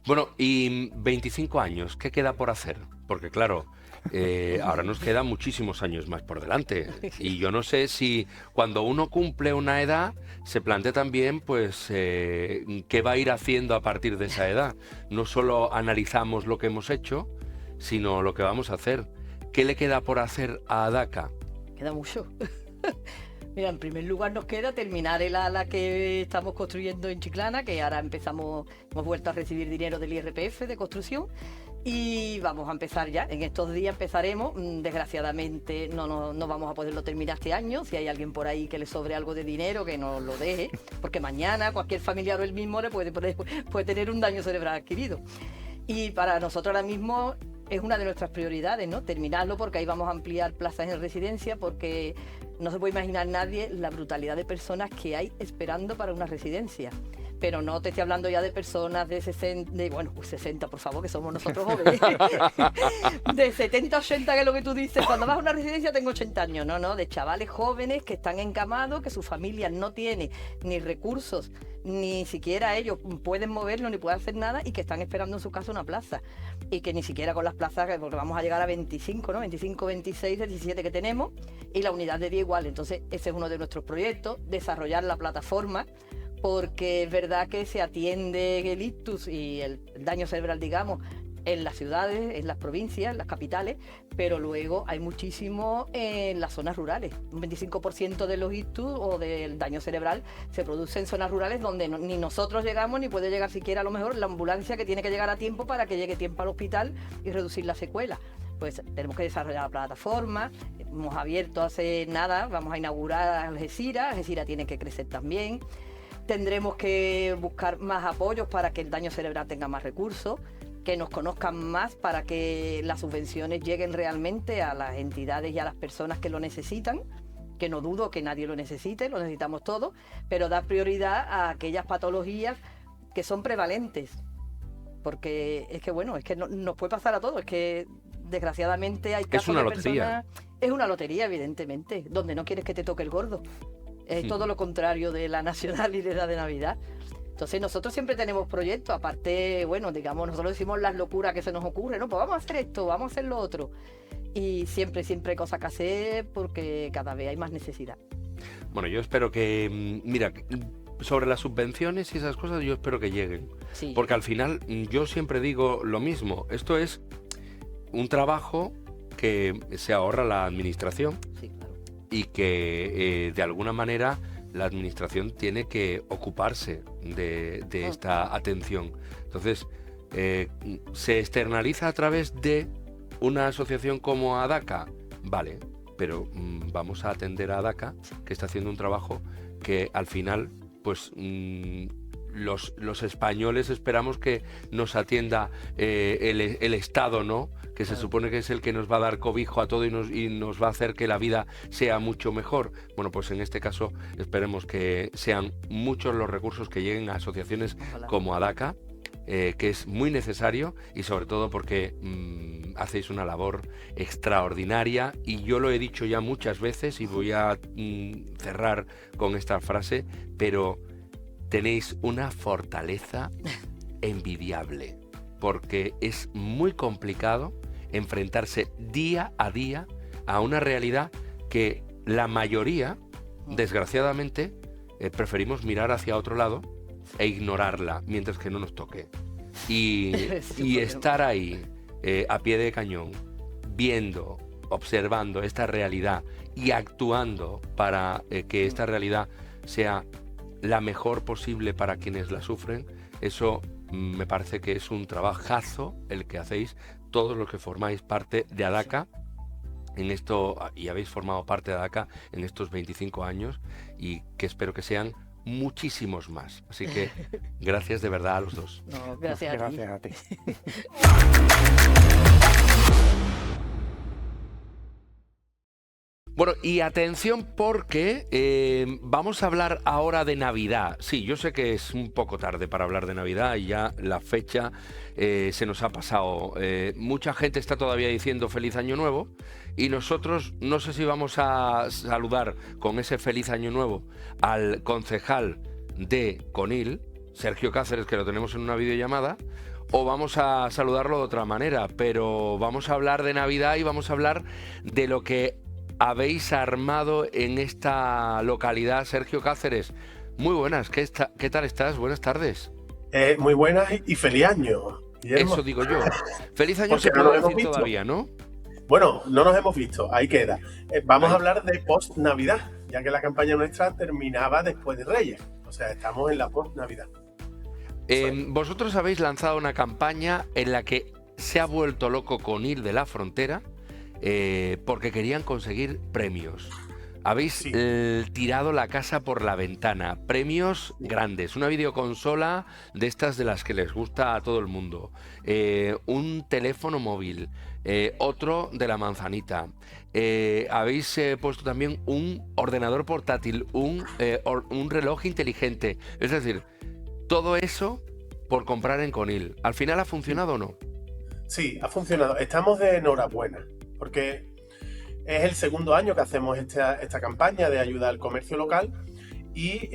Speaker 1: Bueno, y 25 años, ¿qué queda por hacer? Porque claro, ahora nos quedan muchísimos años más por delante. Y yo no sé si cuando uno cumple una edad, se plantea también, pues, qué va a ir haciendo a partir de esa edad. No solo analizamos lo que hemos hecho, sino lo que vamos a hacer. ¿Qué le queda por hacer a Adaca?
Speaker 3: Queda mucho. Mira, en primer lugar nos queda terminar el ala que estamos construyendo en Chiclana, que ahora hemos vuelto a recibir dinero del IRPF de construcción y vamos a empezar ya. En estos días empezaremos. Desgraciadamente no vamos a poderlo terminar este año. Si hay alguien por ahí que le sobre algo de dinero, que nos lo deje, porque mañana cualquier familiar o él mismo le puede tener un daño cerebral adquirido. Y para nosotros ahora mismo es una de nuestras prioridades, ¿no? Terminarlo, porque ahí vamos a ampliar plazas en residencia, porque no se puede imaginar nadie la brutalidad de personas que hay esperando para una residencia. Pero no te estoy hablando ya de personas de 60, pues 60, por favor, que somos nosotros jóvenes. De 70, 80, que es lo que tú dices. Cuando vas a una residencia tengo 80 años. No, de chavales jóvenes que están encamados, que su familia no tiene ni recursos, ni siquiera ellos pueden moverlo, ni pueden hacer nada, y que están esperando en su casa una plaza. Y que ni siquiera con las plazas, porque vamos a llegar a 25, ¿no? 25, 26, 17 que tenemos, y la unidad de día igual. Entonces, ese es uno de nuestros proyectos, desarrollar la plataforma, porque es verdad que se atiende el ictus y el daño cerebral, digamos, en las ciudades, en las provincias, en las capitales, pero luego hay muchísimo en las zonas rurales. Un 25% de los ictus o del daño cerebral se produce en zonas rurales donde ni nosotros llegamos, ni puede llegar siquiera a lo mejor la ambulancia, que tiene que llegar a tiempo para que llegue tiempo al hospital y reducir la secuela. Pues tenemos que desarrollar la plataforma. Hemos abierto hace nada, vamos a inaugurar Algeciras tiene que crecer también. Tendremos que buscar más apoyos para que el daño cerebral tenga más recursos, que nos conozcan más para que las subvenciones lleguen realmente a las entidades y a las personas que lo necesitan, que no dudo que nadie lo necesite, lo necesitamos todos, pero dar prioridad a aquellas patologías que son prevalentes, porque es que nos puede pasar a todos, es que desgraciadamente hay casos de personas... Es una lotería, evidentemente, donde no quieres que te toque el gordo. Es todo lo contrario de la nacional y de la de Navidad. Entonces nosotros siempre tenemos proyectos, aparte, nosotros decimos las locuras que se nos ocurren, ¿no? Pues vamos a hacer esto, vamos a hacer lo otro. y siempre hay cosas que hacer porque cada vez hay más necesidad.
Speaker 1: Bueno, yo espero que, mira, sobre las subvenciones y esas cosas, yo espero que lleguen.
Speaker 3: Sí.
Speaker 1: Porque al final yo siempre digo lo mismo. Esto es un trabajo que se ahorra la administración
Speaker 3: Sí, claro.
Speaker 1: y que de alguna manera la administración tiene que ocuparse de esta atención. Entonces, ¿se externaliza a través de una asociación como ADACA? Vale, pero vamos a atender a ADACA, que está haciendo un trabajo que al final, pues los españoles esperamos que nos atienda el Estado, ¿no? Que se supone que es el que nos va a dar cobijo a todo y nos va a hacer que la vida sea mucho mejor. Bueno, pues en este caso esperemos que sean muchos los recursos que lleguen a asociaciones
Speaker 3: Ojalá.
Speaker 1: como ADACA, que es muy necesario y sobre todo porque hacéis una labor extraordinaria y yo lo he dicho ya muchas veces y voy a cerrar con esta frase, pero tenéis una fortaleza envidiable porque es muy complicado enfrentarse día a día a una realidad que la mayoría, desgraciadamente, preferimos mirar hacia otro lado e ignorarla mientras que no nos toque. Y estar ahí a pie de cañón, viendo, observando esta realidad y actuando para que esta realidad sea la mejor posible para quienes la sufren, eso me parece que es un trabajazo el que hacéis todos los que formáis parte de ADACA en esto, y habéis formado parte de ADACA en estos 25 años y que espero que sean muchísimos más. Así que gracias de verdad a los dos.
Speaker 3: No, gracias a ti.
Speaker 4: Gracias a ti.
Speaker 1: Bueno, y atención porque vamos a hablar ahora de Navidad. Sí, yo sé que es un poco tarde para hablar de Navidad y ya la fecha se nos ha pasado. Mucha gente está todavía diciendo Feliz Año Nuevo y nosotros no sé si vamos a saludar con ese Feliz Año Nuevo al concejal de Conil, Sergio Cáceres, que lo tenemos en una videollamada, o vamos a saludarlo de otra manera, pero vamos a hablar de Navidad y vamos a hablar de lo que habéis armado en esta localidad. Sergio Cáceres, muy buenas, ¿qué tal estás? Buenas tardes.
Speaker 5: Muy buenas y feliz año, Guillermo.
Speaker 1: Eso digo yo. Feliz año
Speaker 5: Porque
Speaker 1: se
Speaker 5: no
Speaker 1: puede
Speaker 5: nos hemos
Speaker 1: decir
Speaker 5: visto.
Speaker 1: todavía, ¿no?
Speaker 5: Bueno, no nos hemos visto, ahí queda. Vamos
Speaker 1: Ahí.
Speaker 5: a hablar de post-Navidad, ya que la campaña nuestra terminaba después de Reyes. O sea, estamos en la post-Navidad.
Speaker 1: Vosotros habéis lanzado una campaña en la que se ha vuelto loco Conil de la Frontera porque querían conseguir premios. Habéis
Speaker 5: Sí.
Speaker 1: tirado la casa por la ventana. Premios grandes. Una videoconsola de estas de las que les gusta a todo el mundo. Un teléfono móvil. Otro de la manzanita. Habéis puesto también un ordenador portátil. Un reloj inteligente. Es decir, todo eso por comprar en Conil. ¿Al final ha funcionado o no?
Speaker 5: Sí, ha funcionado. Estamos de enhorabuena, porque es el segundo año que hacemos esta campaña de ayuda al comercio local y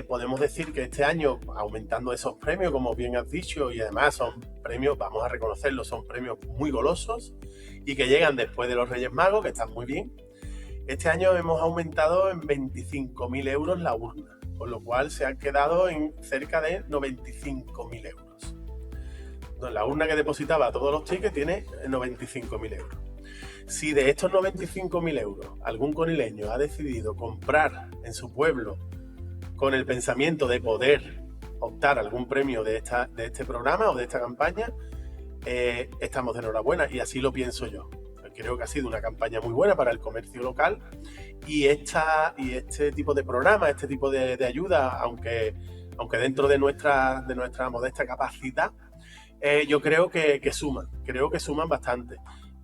Speaker 5: podemos decir que este año, aumentando esos premios, como bien has dicho, y además son premios, vamos a reconocerlo, son premios muy golosos y que llegan después de los Reyes Magos, que están muy bien. Este año hemos aumentado en 25.000 euros la urna, con lo cual se han quedado en cerca de 95.000 euros. Entonces, la urna que depositaba todos los tickets tiene 95.000 euros. Si de estos 95.000 euros algún conileño ha decidido comprar en su pueblo con el pensamiento de poder optar a algún premio de este programa o de esta campaña, estamos de enhorabuena y así lo pienso yo. Creo que ha sido una campaña muy buena para el comercio local y este tipo de programa, este tipo de ayuda, aunque dentro de nuestra modesta capacidad, yo creo que suman bastante.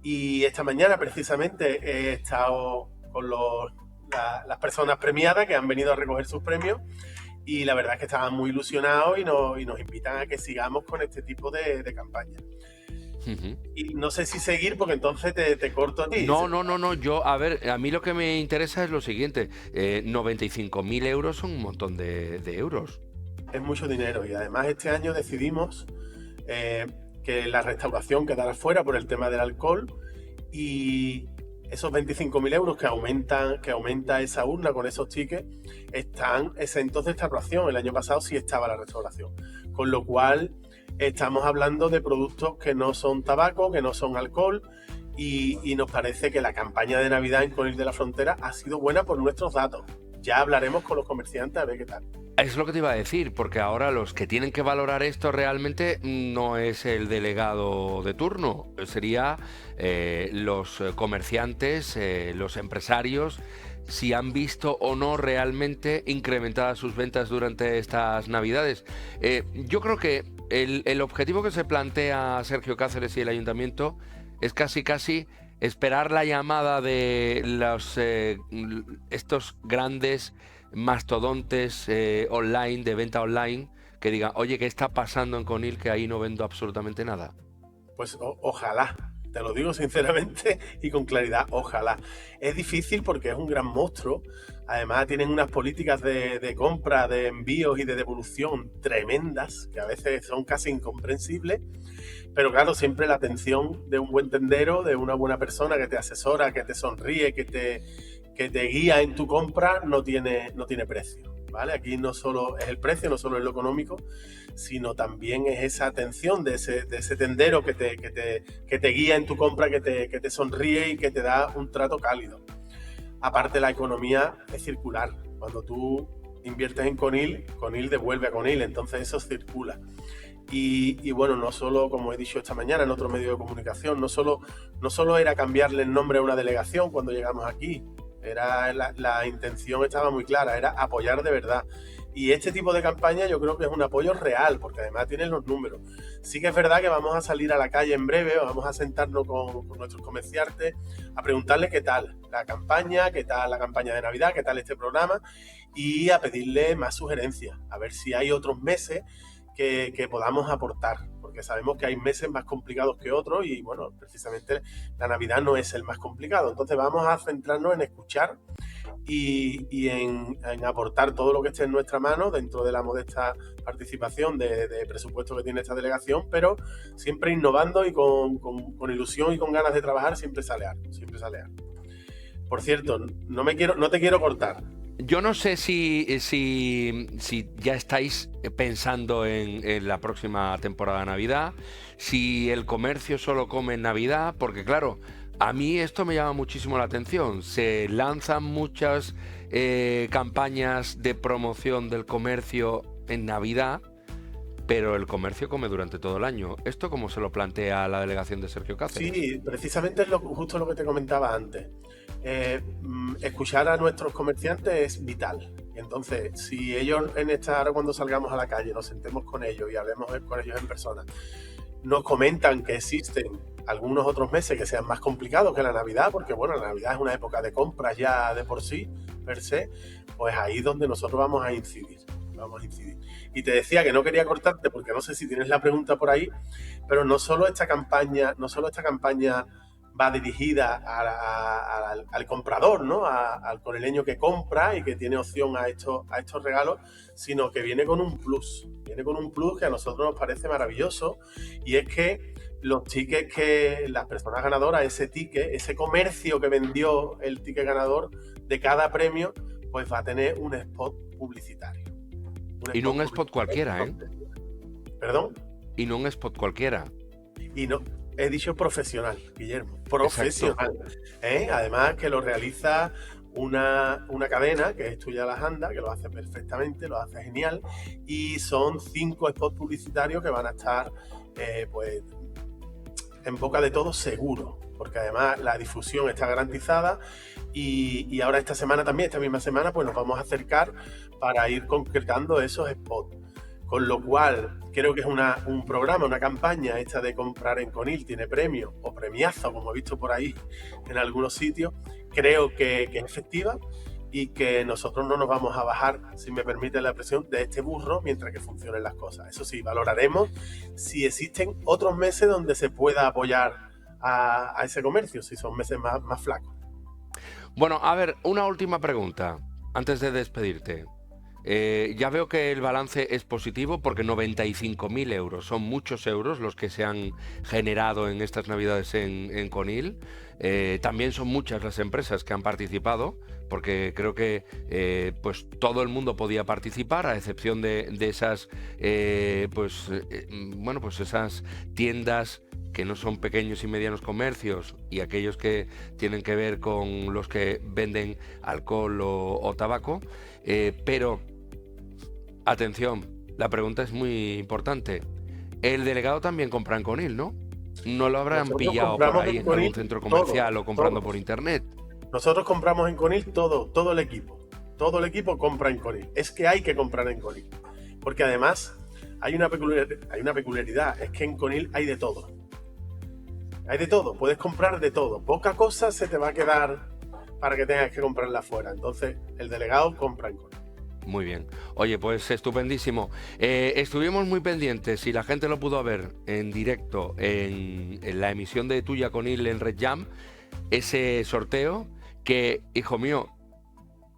Speaker 5: Y esta mañana precisamente he estado con las personas premiadas que han venido a recoger sus premios y la verdad es que estaban muy ilusionados y nos invitan a que sigamos con este tipo de campaña. Y no sé si seguir porque entonces te corto a ti.
Speaker 1: No, yo, a ver, a mí lo que me interesa es lo siguiente, 95.000 euros son un montón de euros.
Speaker 5: Es mucho dinero y además este año decidimos que la restauración quedara fuera por el tema del alcohol y esos 25.000 euros que aumenta esa urna con esos tickets están exentos de esta ración. El año pasado sí estaba la restauración, con lo cual estamos hablando de productos que no son tabaco, que no son alcohol, y nos parece que la campaña de Navidad en Conil de la Frontera ha sido buena por nuestros datos. Ya hablaremos con los comerciantes a ver qué tal.
Speaker 1: Es lo que te iba a decir, porque ahora los que tienen que valorar esto realmente no es el delegado de turno, sería los comerciantes, los empresarios, si han visto o no realmente incrementadas sus ventas durante estas Navidades. Yo creo que el objetivo que se plantea Sergio Cáceres y el Ayuntamiento es casi esperar la llamada de estos grandes mastodontes online, de venta online, que digan, oye, ¿qué está pasando en Conil? Que ahí no vendo absolutamente nada.
Speaker 5: Pues ojalá, te lo digo sinceramente y con claridad, ojalá. Es difícil porque es un gran monstruo. Además tienen unas políticas de compra, de envíos y de devolución tremendas, que a veces son casi incomprensibles. Pero claro, siempre la atención de un buen tendero, de una buena persona que te asesora, que te sonríe, que te guía en tu compra, no tiene precio, ¿vale? Aquí no solo es el precio, no solo es lo económico, sino también es esa atención de ese tendero que te guía en tu compra, que te sonríe y que te da un trato cálido. Aparte, la economía es circular. Cuando tú inviertes en Conil, Conil devuelve a Conil, entonces eso circula. Y bueno, no solo, como he dicho esta mañana en otro medio de comunicación, no solo era cambiarle el nombre a una delegación cuando llegamos aquí, la intención estaba muy clara, era apoyar de verdad. Y este tipo de campaña yo creo que es un apoyo real, porque además tienen los números. Sí que es verdad que vamos a salir a la calle en breve, vamos a sentarnos con nuestros comerciantes, a preguntarles qué tal la campaña, qué tal la campaña de Navidad, qué tal este programa, y a pedirle más sugerencias, a ver si hay otros meses que podamos aportar, porque sabemos que hay meses más complicados que otros y bueno, precisamente la Navidad no es el más complicado. Entonces vamos a centrarnos en escuchar y en aportar todo lo que esté en nuestra mano dentro de la modesta participación de presupuesto que tiene esta delegación, pero siempre innovando y con ilusión y con ganas de trabajar, siempre sale algo. Por cierto, no te quiero cortar.
Speaker 1: Yo no sé si ya estáis pensando en la próxima temporada de Navidad, si el comercio solo come en Navidad, porque claro, a mí esto me llama muchísimo la atención. Se lanzan muchas campañas de promoción del comercio en Navidad, pero el comercio come durante todo el año. ¿Esto cómo se lo plantea la delegación de Sergio Cáceres?
Speaker 5: Sí, precisamente es justo lo que te comentaba antes. Escuchar a nuestros comerciantes es vital. Entonces, si ellos ahora cuando salgamos a la calle, nos sentemos con ellos y hablemos con ellos en persona, nos comentan que existen algunos otros meses que sean más complicados que la Navidad, porque bueno, la Navidad es una época de compras ya de por sí, per se, pues ahí es donde nosotros vamos a incidir. Y te decía que no quería cortarte porque no sé si tienes la pregunta por ahí, pero no solo esta campaña va dirigida al comprador, ¿no? Al conileño que compra y que tiene opción a estos regalos, sino que viene con un plus. Viene con un plus que a nosotros nos parece maravilloso, y es que los tickets que las personas ganadoras, ese comercio que vendió el ticket ganador de cada premio, pues va a tener un spot publicitario.
Speaker 1: Y no un spot cualquiera, ¿eh?
Speaker 5: ¿Perdón?
Speaker 1: Y no un spot cualquiera.
Speaker 5: Y no, he dicho profesional, Guillermo. Profesional. Además que lo realiza una cadena que es Tuya Las Andas, que lo hace perfectamente, lo hace genial. Y son 5 spots publicitarios que van a estar pues en boca de todos seguro, porque además la difusión está garantizada. Y ahora esta misma semana, pues nos vamos a acercar para ir concretando esos spots. Con lo cual, creo que es un programa, una campaña esta de comprar en Conil, tiene premio o premiazo, como he visto por ahí en algunos sitios. Creo que es efectiva y que nosotros no nos vamos a bajar, si me permite la expresión, de este burro mientras que funcionen las cosas. Eso sí, valoraremos si existen otros meses donde se pueda apoyar a ese comercio, si son meses más flacos.
Speaker 1: Bueno, a ver, una última pregunta antes de despedirte. Ya veo que el balance es positivo porque 95.000 euros, son muchos euros los que se han generado en estas Navidades en Conil. También son muchas las empresas que han participado, porque creo que pues todo el mundo podía participar, a excepción de esas bueno, pues esas tiendas que no son pequeños y medianos comercios y aquellos que tienen que ver con los que venden alcohol o tabaco, pero atención, la pregunta es muy importante. El delegado también compra en Conil, ¿no? No lo habrán
Speaker 5: Nosotros
Speaker 1: pillado por
Speaker 5: compramos
Speaker 1: ahí
Speaker 5: en
Speaker 1: en
Speaker 5: Conil
Speaker 1: algún centro comercial
Speaker 5: todo,
Speaker 1: o comprando
Speaker 5: todo.
Speaker 1: por internet.
Speaker 5: Nosotros compramos en Conil todo el equipo. Todo el equipo compra en Conil. Es que hay que comprar en Conil. Porque además hay una peculiaridad, es que en Conil hay de todo. Hay de todo, puedes comprar de todo. Poca cosa se te va a quedar para que tengas que comprarla afuera. Entonces, el delegado compra en Conil.
Speaker 1: Muy bien. Oye, pues estupendísimo. Estuvimos muy pendientes y la gente lo pudo ver en directo en la emisión de Tuya Conil en Red Jam, ese sorteo que, hijo mío,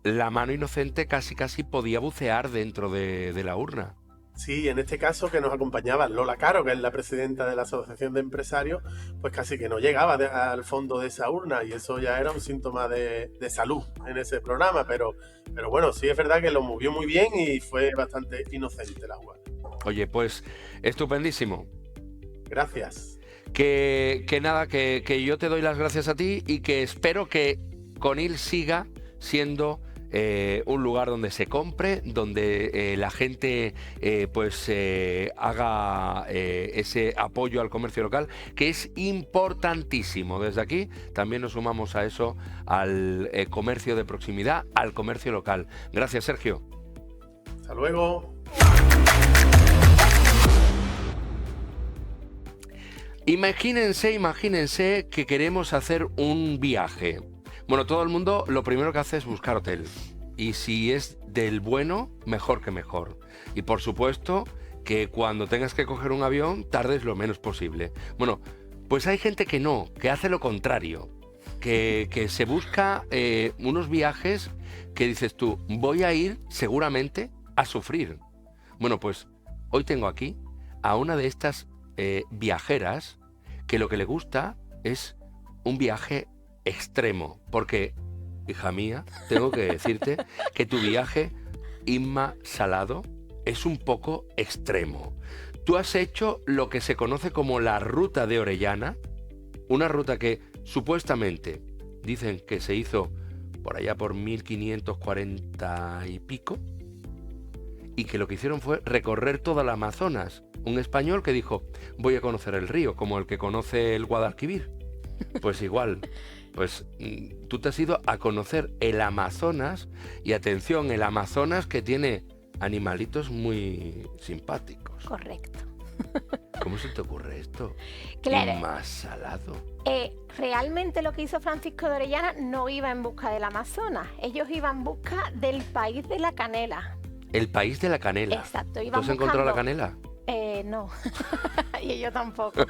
Speaker 1: la mano inocente casi podía bucear dentro de la urna.
Speaker 5: Sí, en este caso que nos acompañaba Lola Caro, que es la presidenta de la Asociación de Empresarios, pues casi que no llegaba al fondo de esa urna y eso ya era un síntoma de salud en ese programa, pero bueno, sí es verdad que lo movió muy bien y fue bastante inocente la jugada.
Speaker 1: Oye, pues estupendísimo.
Speaker 5: Gracias.
Speaker 1: Que nada, que yo te doy las gracias a ti y que espero que Conil siga siendo un lugar donde se compre, donde la gente haga ese apoyo al comercio local, que es importantísimo. Desde aquí también nos sumamos a eso, al comercio de proximidad, al comercio local. Gracias, Sergio.
Speaker 5: Hasta luego.
Speaker 1: Imagínense que queremos hacer un viaje. Bueno, todo el mundo lo primero que hace es buscar hotel. Y si es del bueno, mejor que mejor. Y por supuesto que cuando tengas que coger un avión, tardes lo menos posible. Bueno, pues hay gente que no, que hace lo contrario. Que se busca unos viajes que dices tú, voy a ir seguramente a sufrir. Bueno, pues hoy tengo aquí a una de estas viajeras que lo que le gusta es un viaje extremo, porque, hija mía, tengo que decirte que tu viaje, Inma Salado, es un poco extremo. Tú has hecho lo que se conoce como la ruta de Orellana, una ruta que supuestamente dicen que se hizo por allá por 1540 y pico, y que lo que hicieron fue recorrer toda la Amazonas. Un español que dijo, voy a conocer el río, como el que conoce el Guadalquivir. Pues igual, pues tú te has ido a conocer el Amazonas, y atención, el Amazonas que tiene animalitos muy simpáticos.
Speaker 6: Correcto.
Speaker 1: ¿Cómo se te ocurre esto?
Speaker 6: Claro.
Speaker 1: Más salado.
Speaker 6: Realmente lo que hizo Francisco de Orellana no iba en busca del Amazonas, ellos iban en busca del país de la canela.
Speaker 1: El país de la canela.
Speaker 6: Exacto.
Speaker 1: ¿Tú has encontrado la canela?
Speaker 6: No, y yo tampoco.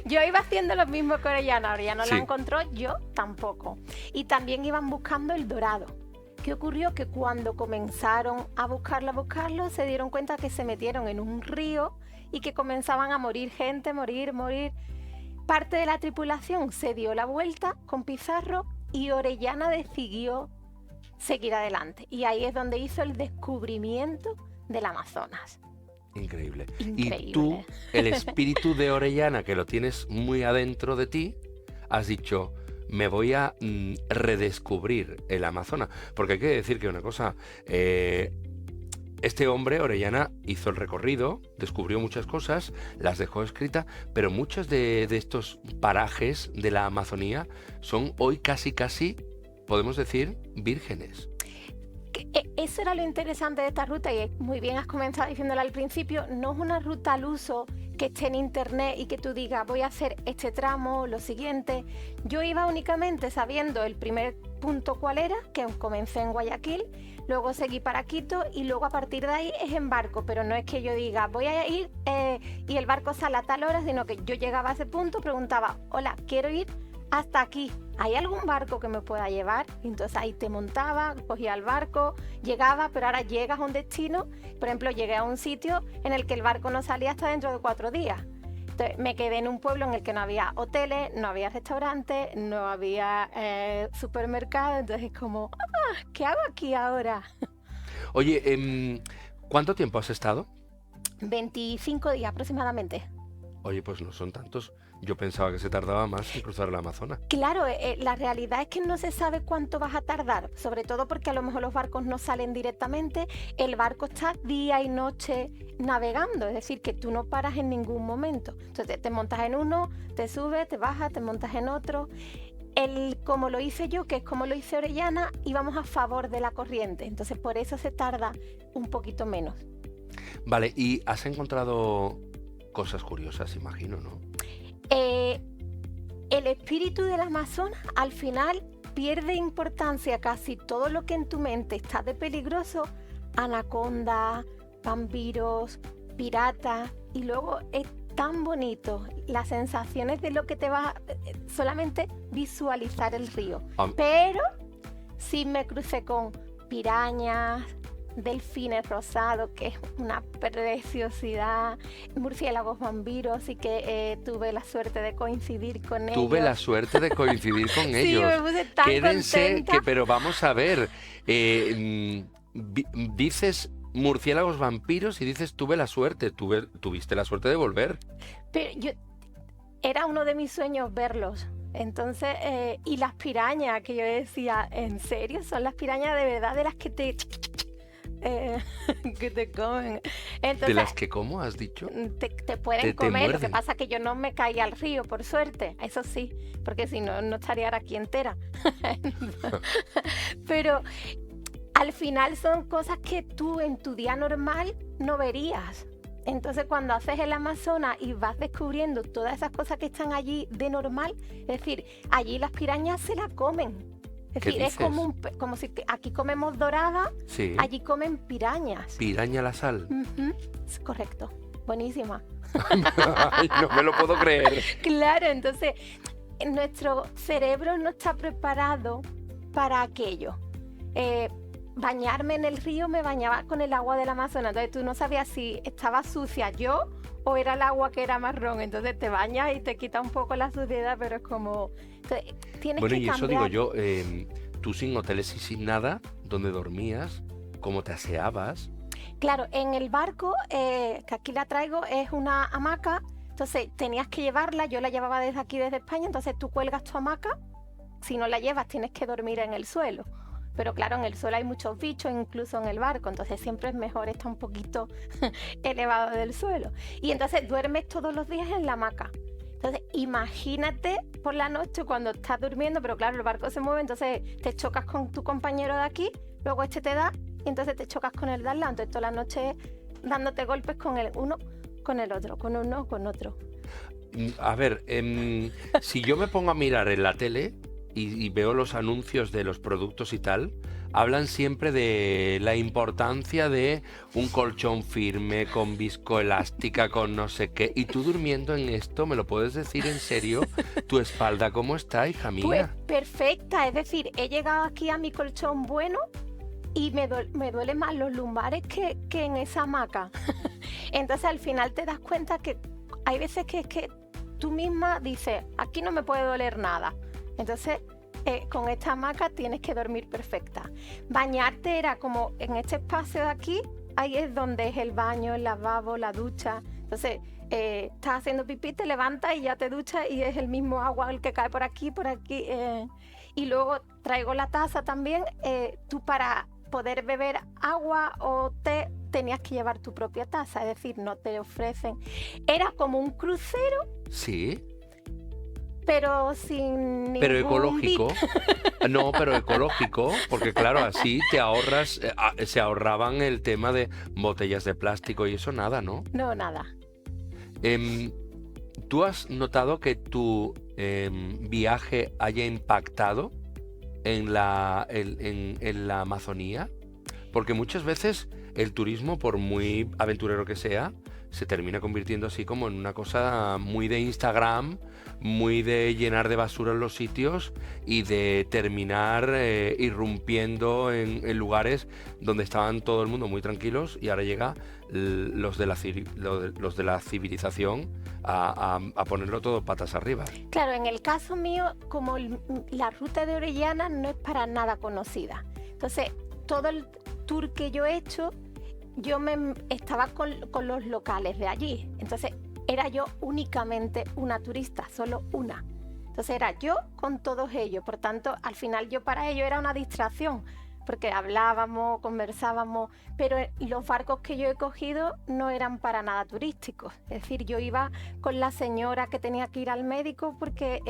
Speaker 6: Yo iba haciendo lo mismo que Orellana. Orellana
Speaker 1: Sí.
Speaker 6: la encontró, yo tampoco. Y también iban buscando el dorado. ¿Qué ocurrió? Que cuando comenzaron a buscarlo, se dieron cuenta que se metieron en un río y que comenzaban a morir gente, morir. Parte de la tripulación se dio la vuelta con Pizarro y Orellana decidió seguir adelante. Y ahí es donde hizo el descubrimiento del Amazonas.
Speaker 1: Increíble.
Speaker 6: Increíble.
Speaker 1: Y tú, el espíritu de Orellana, que lo tienes muy adentro de ti, has dicho, me voy a redescubrir el Amazonas. Porque hay que decir que una cosa, este hombre, Orellana, hizo el recorrido, descubrió muchas cosas, las dejó escritas, pero muchos de estos parajes de la Amazonía son hoy casi, podemos decir, vírgenes.
Speaker 6: Eso era lo interesante de esta ruta, y muy bien has comenzado diciéndolo al principio, no es una ruta al uso que esté en internet y que tú digas voy a hacer este tramo, lo siguiente. Yo iba únicamente sabiendo el primer punto cuál era, que comencé en Guayaquil, luego seguí para Quito y luego a partir de ahí es en barco, pero no es que yo diga voy a ir y el barco sale a tal hora, sino que yo llegaba a ese punto, preguntaba, hola, quiero ir hasta aquí, ¿hay algún barco que me pueda llevar? Y entonces ahí te montaba, cogía el barco, llegaba, pero ahora llegas a un destino. Por ejemplo, llegué a un sitio en el que el barco no salía hasta dentro de 4 días. Entonces me quedé en un pueblo en el que no había hoteles, no había restaurantes, no había supermercados. Entonces es como, ¿qué hago aquí ahora?
Speaker 1: Oye, ¿cuánto tiempo has estado?
Speaker 6: 25 días aproximadamente.
Speaker 1: Oye, pues no son tantos. Yo pensaba que se tardaba más en cruzar el Amazonas.
Speaker 6: Claro, la realidad es que no se sabe cuánto vas a tardar, sobre todo porque a lo mejor los barcos no salen directamente, el barco está día y noche navegando, es decir, que tú no paras en ningún momento. Entonces te montas en uno, te subes, te bajas, te montas en otro. Como lo hice yo, que es como lo hice Orellana, íbamos a favor de la corriente, entonces por eso se tarda un poquito menos.
Speaker 1: Vale, y has encontrado cosas curiosas, imagino, ¿no?
Speaker 6: El espíritu del Amazonas al final pierde importancia. Casi todo lo que en tu mente está de peligroso, anacondas, vampiros, piratas, y luego es tan bonito las sensaciones de lo que te va solamente visualizar el río. Pero sí me crucé con pirañas, delfines rosados, que es una preciosidad, murciélagos vampiros, y que tuve la suerte de coincidir con ellos.
Speaker 1: Tuve la suerte de coincidir con ellos.
Speaker 6: Sí, me puse tan
Speaker 1: Quédense,
Speaker 6: contenta.
Speaker 1: pero vamos a ver, dices murciélagos vampiros y dices tuve la suerte, tuviste la suerte de volver.
Speaker 6: Pero era uno de mis sueños verlos. Entonces, y las pirañas, que yo decía, ¿en serio? Son las pirañas de verdad de las que te comen. Entonces,
Speaker 1: ¿De las que cómo has dicho?
Speaker 6: te pueden
Speaker 1: te
Speaker 6: comer. Lo que
Speaker 1: muerden.
Speaker 6: pasa es que yo no me caí al río, por suerte, eso sí, porque si no, no estaría ahora aquí entera. Pero al final son cosas que tú en tu día normal no verías. Entonces cuando haces el Amazonas y vas descubriendo todas esas cosas que están allí de normal, es decir, allí las pirañas se la comen. Es
Speaker 1: ¿Qué
Speaker 6: decir, es
Speaker 1: dices?
Speaker 6: como si aquí comemos dorada,
Speaker 1: Sí.
Speaker 6: allí comen pirañas.
Speaker 1: Piraña a la sal.
Speaker 6: Ujú, es correcto, buenísima.
Speaker 1: Ay, no me lo puedo creer.
Speaker 6: Claro, entonces nuestro cerebro no está preparado para aquello. Bañarme en el río, me bañaba con el agua del Amazonas, entonces tú no sabías si estaba sucia yo o era el agua que era marrón, entonces te bañas y te quita un poco la suciedad, pero es como... Entonces, tienes
Speaker 1: Bueno,
Speaker 6: que
Speaker 1: y
Speaker 6: cambiar.
Speaker 1: eso digo yo, tú sin hoteles y sin nada, ¿dónde dormías? ¿Cómo te aseabas?
Speaker 6: Claro, en el barco, que aquí la traigo, es una hamaca, entonces tenías que llevarla, yo la llevaba desde aquí, desde España, entonces tú cuelgas tu hamaca, si no la llevas tienes que dormir en el suelo. Pero claro, en el suelo hay muchos bichos, incluso en el barco, entonces siempre es mejor estar un poquito elevado del suelo. Y entonces duermes todos los días en la hamaca. Entonces imagínate por la noche cuando estás durmiendo, pero claro, el barco se mueve, entonces te chocas con tu compañero de aquí, luego este te da, y entonces te chocas con el de al lado, entonces toda la noche dándote golpes con el uno, con el otro, con uno, con otro.
Speaker 1: A ver, si yo me pongo a mirar en la tele y veo los anuncios de los productos y tal, hablan siempre de la importancia de un colchón firme, con viscoelástica, con no sé qué. Y tú durmiendo en esto, ¿me lo puedes decir en serio? ¿Tu espalda cómo está, hija
Speaker 6: Pues
Speaker 1: mía?
Speaker 6: perfecta, es decir, he llegado aquí a mi colchón bueno y me duelen más los lumbares que en esa hamaca. Entonces al final te das cuenta que hay veces que es que tú misma dices, aquí no me puede doler nada. Entonces con esta hamaca tienes que dormir perfecta. Bañarte era como en este espacio de aquí, ahí es donde es el baño, el lavabo, la ducha. Entonces estás haciendo pipí, te levantas y ya te duchas y es el mismo agua el que cae por aquí, por aquí. Y luego traigo la taza también. Tú para poder beber agua o té tenías que llevar tu propia taza, es decir, no te ofrecen. Era como un crucero,
Speaker 1: Sí,
Speaker 6: pero sin ningún
Speaker 1: pero ecológico.
Speaker 6: bip.
Speaker 1: No, pero ecológico, porque claro, así te ahorras, se ahorraban el tema de botellas de plástico y eso nada, ¿no?
Speaker 6: No, nada.
Speaker 1: ¿Tú has notado que tu viaje haya impactado en la Amazonía? Porque muchas veces el turismo, por muy aventurero que sea, se termina convirtiendo así como en una cosa muy de Instagram, muy de llenar de basura en los sitios y de terminar irrumpiendo en lugares donde estaban todo el mundo muy tranquilos, y ahora llega los de la civilización a ponerlo todo patas arriba.
Speaker 6: Claro, en el caso mío, como la ruta de Orellana no es para nada conocida, entonces todo el tour que yo he hecho, yo estaba con los locales de allí, entonces era yo únicamente una turista, solo una. Entonces era yo con todos ellos, por tanto, al final yo para ellos era una distracción, porque hablábamos, conversábamos, pero los barcos que yo he cogido no eran para nada turísticos. Es decir, yo iba con la señora que tenía que ir al médico porque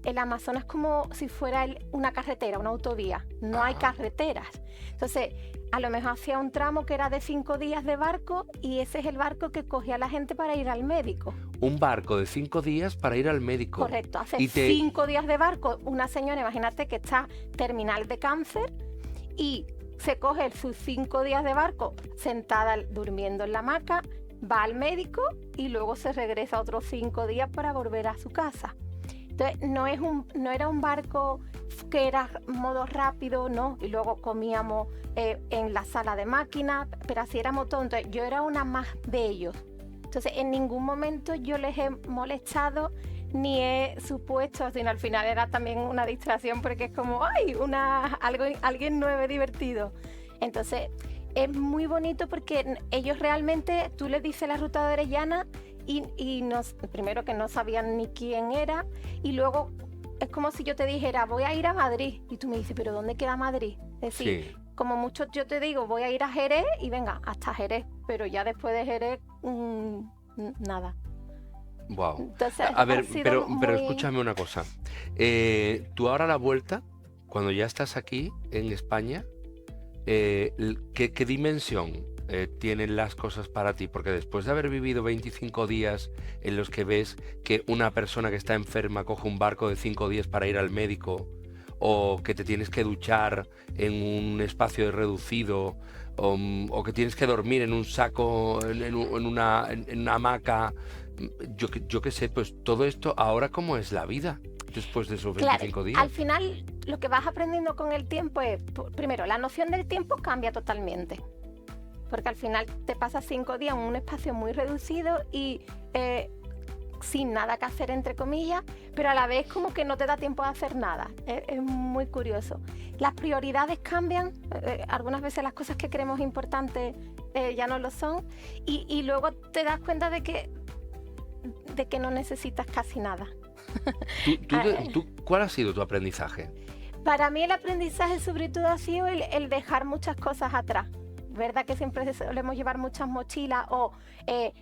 Speaker 6: el Amazonas es como si fuera una carretera, una autovía, no hay carreteras. Entonces, a lo mejor hacía un tramo que era de 5 días de barco y ese es el barco que cogía a la gente para ir al médico.
Speaker 1: Un barco de 5 días para ir al médico.
Speaker 6: Correcto, hace 5 días de barco. Una señora, imagínate que está terminal de cáncer y se coge sus 5 días de barco sentada durmiendo en la hamaca, va al médico y luego se regresa otros 5 días para volver a su casa. Entonces no era un barco que era modo rápido, no, y luego comíamos en la sala de máquinas, pero así éramos todos. Entonces yo era una más de ellos. Entonces en ningún momento yo les he molestado ni he supuesto, sino al final era también una distracción porque es como, ¡ay! Alguien nuevo y divertido. Entonces es muy bonito porque ellos realmente, tú les dices la ruta de Orellana y primero que no sabían ni quién era, y luego es como si yo te dijera, voy a ir a Madrid, y tú me dices, ¿pero dónde queda Madrid? Es decir, sí, como mucho yo te digo, voy a ir a Jerez y venga, hasta Jerez, pero ya después de Jerez, nada.
Speaker 1: Wow.
Speaker 6: Entonces,
Speaker 1: a ver, pero escúchame una cosa. Tú ahora a la vuelta, cuando ya estás aquí en España, ¿qué dimensión tienen las cosas para ti? Porque después de haber vivido 25 días en los que ves que una persona que está enferma coge un barco de 5 días para ir al médico, o que te tienes que duchar en un espacio reducido, o que tienes que dormir en un saco, en una hamaca, yo qué sé, pues todo esto, ahora ¿cómo es la vida después de esos 25 días?
Speaker 6: Al final lo que vas aprendiendo con el tiempo es, primero, la noción del tiempo cambia totalmente, porque al final te pasas 5 días en un espacio muy reducido y sin nada que hacer, entre comillas, pero a la vez como que no te da tiempo de hacer nada. Es muy curioso. Las prioridades cambian, algunas veces las cosas que creemos importantes ya no lo son, y luego te das cuenta de que no necesitas casi nada.
Speaker 1: ¿Cuál ha sido tu aprendizaje?
Speaker 6: Para mí el aprendizaje sobre todo ha sido el dejar muchas cosas atrás. ¿Verdad que siempre solemos llevar muchas mochilas? O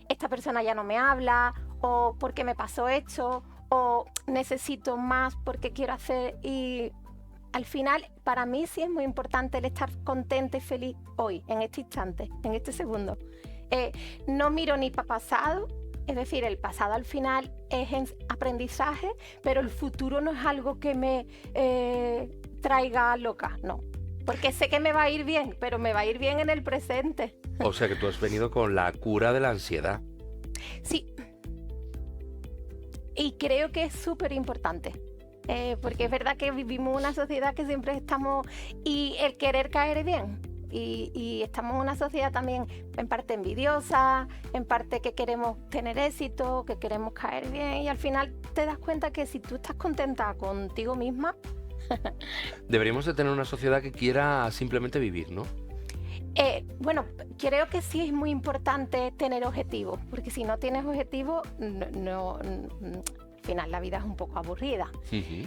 Speaker 6: esta persona ya no me habla, o porque me pasó esto, o necesito más porque quiero hacer. Y al final, para mí sí es muy importante el estar contenta y feliz hoy, en este instante, en este segundo. No miro ni para pasado, es decir, el pasado al final es aprendizaje, pero el futuro no es algo que me traiga loca, no. Porque sé que me va a ir bien, pero me va a ir bien en el presente.
Speaker 1: O sea que tú has venido con la cura de la ansiedad.
Speaker 6: Sí. Y creo que es súper importante. Porque es verdad que vivimos una sociedad que siempre estamos... Y el querer caer bien. Y estamos en una sociedad también en parte envidiosa, en parte que queremos tener éxito, que queremos caer bien. Y al final te das cuenta que si tú estás contenta contigo misma...
Speaker 1: Deberíamos de tener una sociedad que quiera simplemente vivir, ¿no?
Speaker 6: Bueno, creo que sí es muy importante tener objetivos, porque si no tienes objetivos, al final la vida es un poco aburrida. Uh-huh.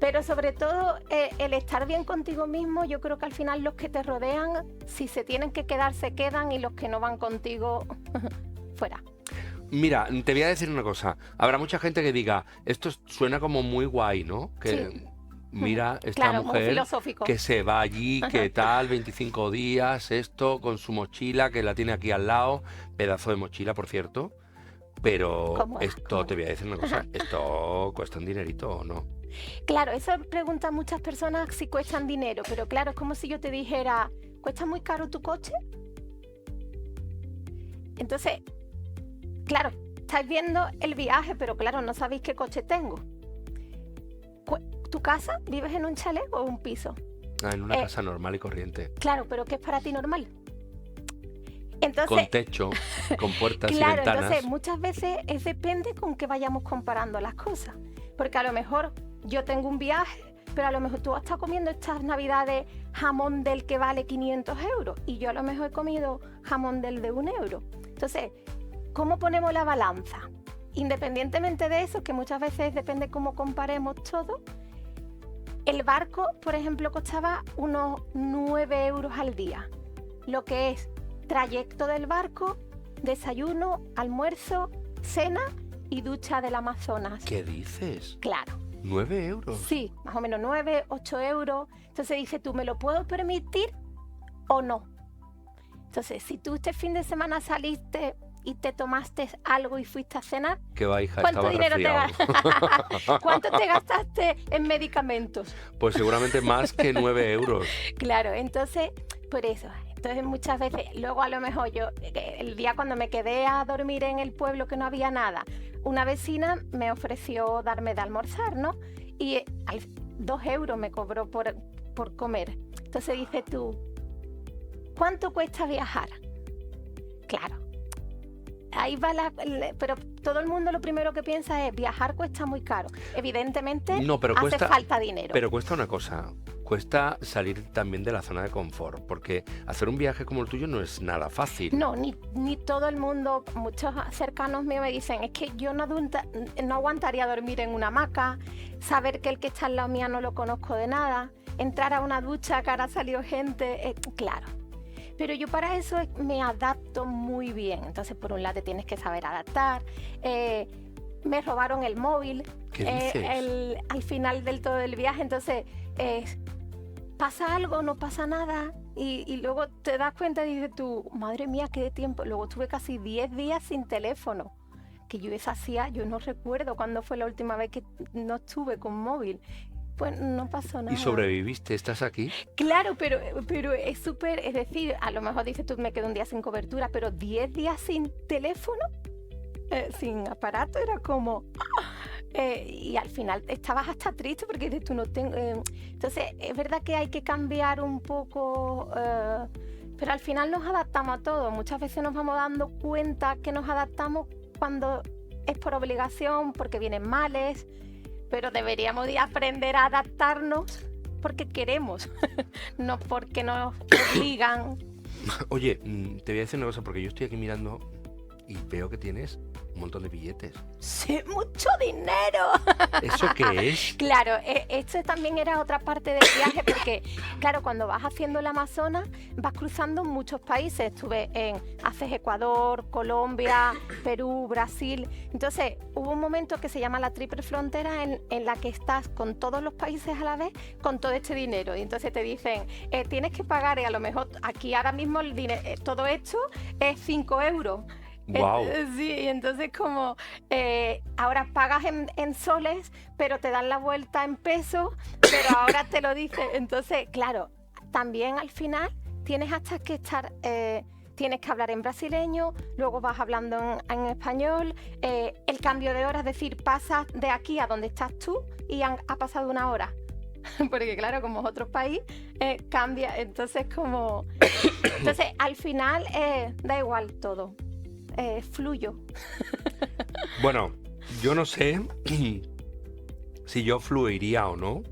Speaker 6: Pero sobre todo el estar bien contigo mismo, yo creo que al final los que te rodean, si se tienen que quedar, se quedan, y los que no van contigo, fuera.
Speaker 1: Mira, te voy a decir una cosa. Habrá mucha gente que diga, esto suena como muy guay, ¿no? Que...
Speaker 6: Sí.
Speaker 1: Mira, esta mujer que se va allí, que tal, 25 días, esto, con su mochila, que la tiene aquí al lado, pedazo de mochila, por cierto, pero esto, te voy a decir una cosa, ¿esto cuesta un dinerito o no?
Speaker 6: Claro, eso preguntan muchas personas si cuestan dinero, pero claro, es como si yo te dijera, ¿cuesta muy caro tu coche? Entonces, claro, estáis viendo el viaje, pero claro, no sabéis qué coche tengo. ¿Tu casa? ¿Vives en un chalet o un piso?
Speaker 1: En una casa normal y corriente.
Speaker 6: Claro, pero ¿qué es para ti normal? Entonces,
Speaker 1: Con techo, con puertas y
Speaker 6: claro,
Speaker 1: ventanas.
Speaker 6: entonces muchas veces depende con qué vayamos comparando las cosas. Porque a lo mejor yo tengo un viaje, pero a lo mejor tú has estado comiendo estas navidades jamón del que vale 500 euros y yo a lo mejor he comido jamón del de 1 euro. Entonces, ¿cómo ponemos la balanza? Independientemente de eso, que muchas veces depende cómo comparemos todo, el barco, por ejemplo, costaba unos 9 euros al día, lo que es trayecto del barco, desayuno, almuerzo, cena y ducha del Amazonas.
Speaker 1: ¿Qué dices?
Speaker 6: Claro.
Speaker 1: 9 euros.
Speaker 6: Sí, más o menos 9, 8 euros. Entonces dice, ¿tú me lo puedo permitir o no? Entonces, si tú este fin de semana saliste y te tomaste algo y fuiste a cenar,
Speaker 1: ¿Qué va, hija?
Speaker 6: ¿cuánto
Speaker 1: Estaba
Speaker 6: dinero
Speaker 1: resfriado.
Speaker 6: ¿Cuánto te gastaste en medicamentos?
Speaker 1: Pues seguramente más que 9 euros.
Speaker 6: Claro, entonces, por eso. Entonces muchas veces, luego a lo mejor yo, el día cuando me quedé a dormir en el pueblo que no había nada, una vecina me ofreció darme de almorzar, ¿no? Y 2 euros me cobró por comer. Entonces dices tú, ¿cuánto cuesta viajar? Claro. Ahí va pero todo el mundo lo primero que piensa es viajar cuesta muy caro. Evidentemente
Speaker 1: No, pero
Speaker 6: hace falta dinero.
Speaker 1: Pero cuesta una cosa, cuesta salir también de la zona de confort, porque hacer un viaje como el tuyo no es nada fácil.
Speaker 6: No, ni todo el mundo, muchos cercanos míos me dicen, es que yo no aguantaría dormir en una hamaca, saber que el que está al lado mía no lo conozco de nada, entrar a una ducha que ahora salió gente, claro. Pero yo para eso me adapto muy bien. Entonces, por un lado, te tienes que saber adaptar. Me robaron el móvil.
Speaker 1: ¿Qué dices?
Speaker 6: Al final del todo el viaje. Entonces, pasa algo, no pasa nada. Y luego te das cuenta y dices tú, madre mía, qué tiempo. Luego estuve casi 10 días sin teléfono. Que yo yo no recuerdo cuándo fue la última vez que no estuve con móvil. Pues no pasó nada.
Speaker 1: ¿Y sobreviviste? ¿Estás aquí?
Speaker 6: Claro, pero es súper, es decir, a lo mejor dices tú, me quedo un día sin cobertura, pero 10 días sin teléfono, sin aparato, era como... y al final estabas hasta triste porque dices tú, no tengo... entonces, es verdad que hay que cambiar un poco, pero al final nos adaptamos a todo. Muchas veces nos vamos dando cuenta que nos adaptamos cuando es por obligación, porque vienen males... Pero deberíamos de aprender a adaptarnos porque queremos, no porque nos obligan.
Speaker 1: Oye, te voy a decir una cosa, porque yo estoy aquí mirando y veo que tienes un montón de billetes.
Speaker 6: ¡Sí, mucho dinero!
Speaker 1: ¿Eso qué es?
Speaker 6: Claro, esto también era otra parte del viaje porque, claro, cuando vas haciendo el Amazonas, vas cruzando muchos países. Haces Ecuador, Colombia, Perú, Brasil. Entonces, hubo un momento que se llama la triple frontera en la que estás con todos los países a la vez, con todo este dinero. Y entonces te dicen, tienes que pagar, y a lo mejor aquí ahora mismo el dinero, todo esto es 5 euros.
Speaker 1: Wow.
Speaker 6: Sí, entonces como ahora pagas en soles, pero te dan la vuelta en pesos, pero ahora te lo dicen. Entonces, claro, también al final tienes hasta que estar, tienes que hablar en brasileño, luego vas hablando en español, el cambio de hora, es decir, pasas de aquí a donde estás tú y ha pasado 1 hora. Porque claro, como es otro país, cambia. Entonces al final da igual todo. Fluyo.
Speaker 1: Bueno, yo no sé si yo fluiría o no,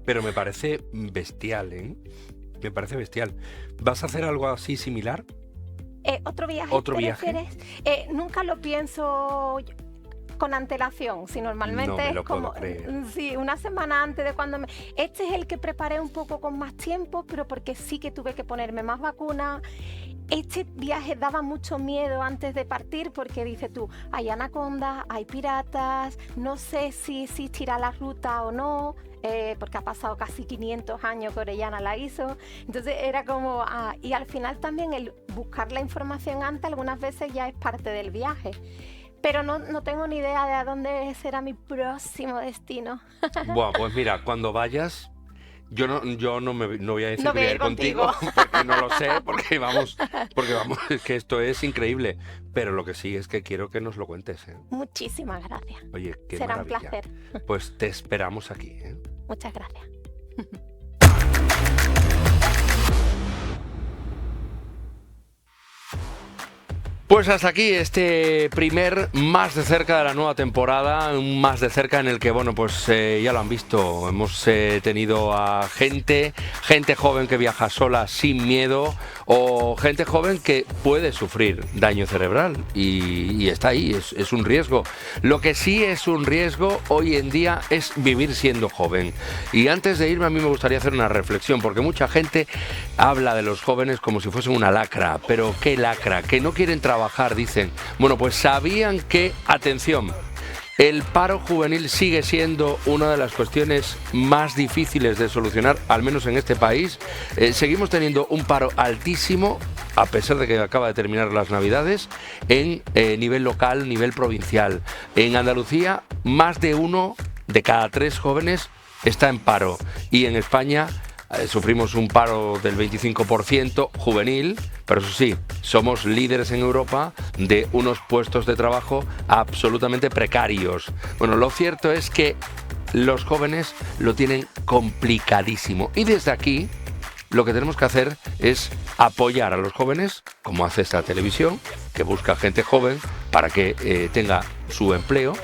Speaker 1: pero me parece bestial, ¿eh? Me parece bestial. ¿Vas a hacer algo así similar?
Speaker 6: ¿Otro viaje?
Speaker 1: ¿Otro viaje?
Speaker 6: Refieres? Nunca lo pienso con antelación, si normalmente
Speaker 1: No me lo
Speaker 6: es como
Speaker 1: puedo creer.
Speaker 6: Sí, una semana antes de cuando Este es el que preparé un poco con más tiempo, pero porque sí que tuve que ponerme más vacunas. Este viaje daba mucho miedo antes de partir porque dices tú, hay anacondas, hay piratas, no sé si existirá la ruta o no, porque ha pasado casi 500 años que Orellana la hizo. Entonces era como... y al final también el buscar la información antes algunas veces ya es parte del viaje. Pero no tengo ni idea de a dónde será mi próximo destino.
Speaker 1: Bueno, pues mira, cuando vayas... Yo no voy a decir
Speaker 6: No
Speaker 1: que voy a ir contigo, porque no lo sé, porque vamos, es que esto es increíble. Pero lo que sí es que quiero que nos lo cuentes, ¿eh?
Speaker 6: Muchísimas gracias.
Speaker 1: Oye, qué
Speaker 6: Será
Speaker 1: maravilla.
Speaker 6: un placer.
Speaker 1: Pues te esperamos aquí, ¿eh?
Speaker 6: Muchas gracias.
Speaker 1: Pues hasta aquí este primer Más de Cerca de la nueva temporada, un Más de Cerca en el que, bueno, pues ya lo han visto, hemos tenido a gente joven que viaja sola sin miedo, o gente joven que puede sufrir daño cerebral y está ahí, es un riesgo. Lo que sí es un riesgo hoy en día es vivir siendo joven. Y antes de irme, a mí me gustaría hacer una reflexión, porque mucha gente habla de los jóvenes como si fuesen una lacra, pero ¿qué lacra? Que no quieren trabajar, dicen. Bueno, pues sabían que, atención, el paro juvenil sigue siendo una de las cuestiones más difíciles de solucionar, al menos en este país. Seguimos teniendo un paro altísimo, a pesar de que acaba de terminar las Navidades, en nivel local, nivel provincial. En Andalucía, más de 1 de cada 3 jóvenes está en paro. Y en España sufrimos un paro del 25% juvenil, pero eso sí, somos líderes en Europa de unos puestos de trabajo absolutamente precarios. Bueno, lo cierto es que los jóvenes lo tienen complicadísimo. Y desde aquí, lo que tenemos que hacer es apoyar a los jóvenes, como hace esta televisión, que busca gente joven para que tenga su empleo,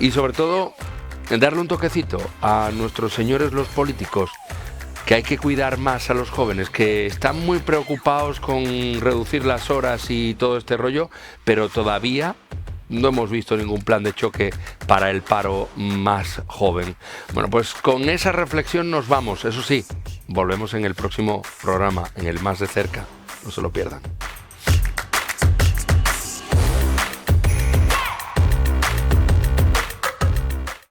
Speaker 1: y sobre todo darle un toquecito a nuestros señores los políticos, que hay que cuidar más a los jóvenes, que están muy preocupados con reducir las horas y todo este rollo, pero todavía no hemos visto ningún plan de choque para el paro más joven. Bueno, pues con esa reflexión nos vamos. Eso sí, volvemos en el próximo programa, en el Más de Cerca. No se lo pierdan.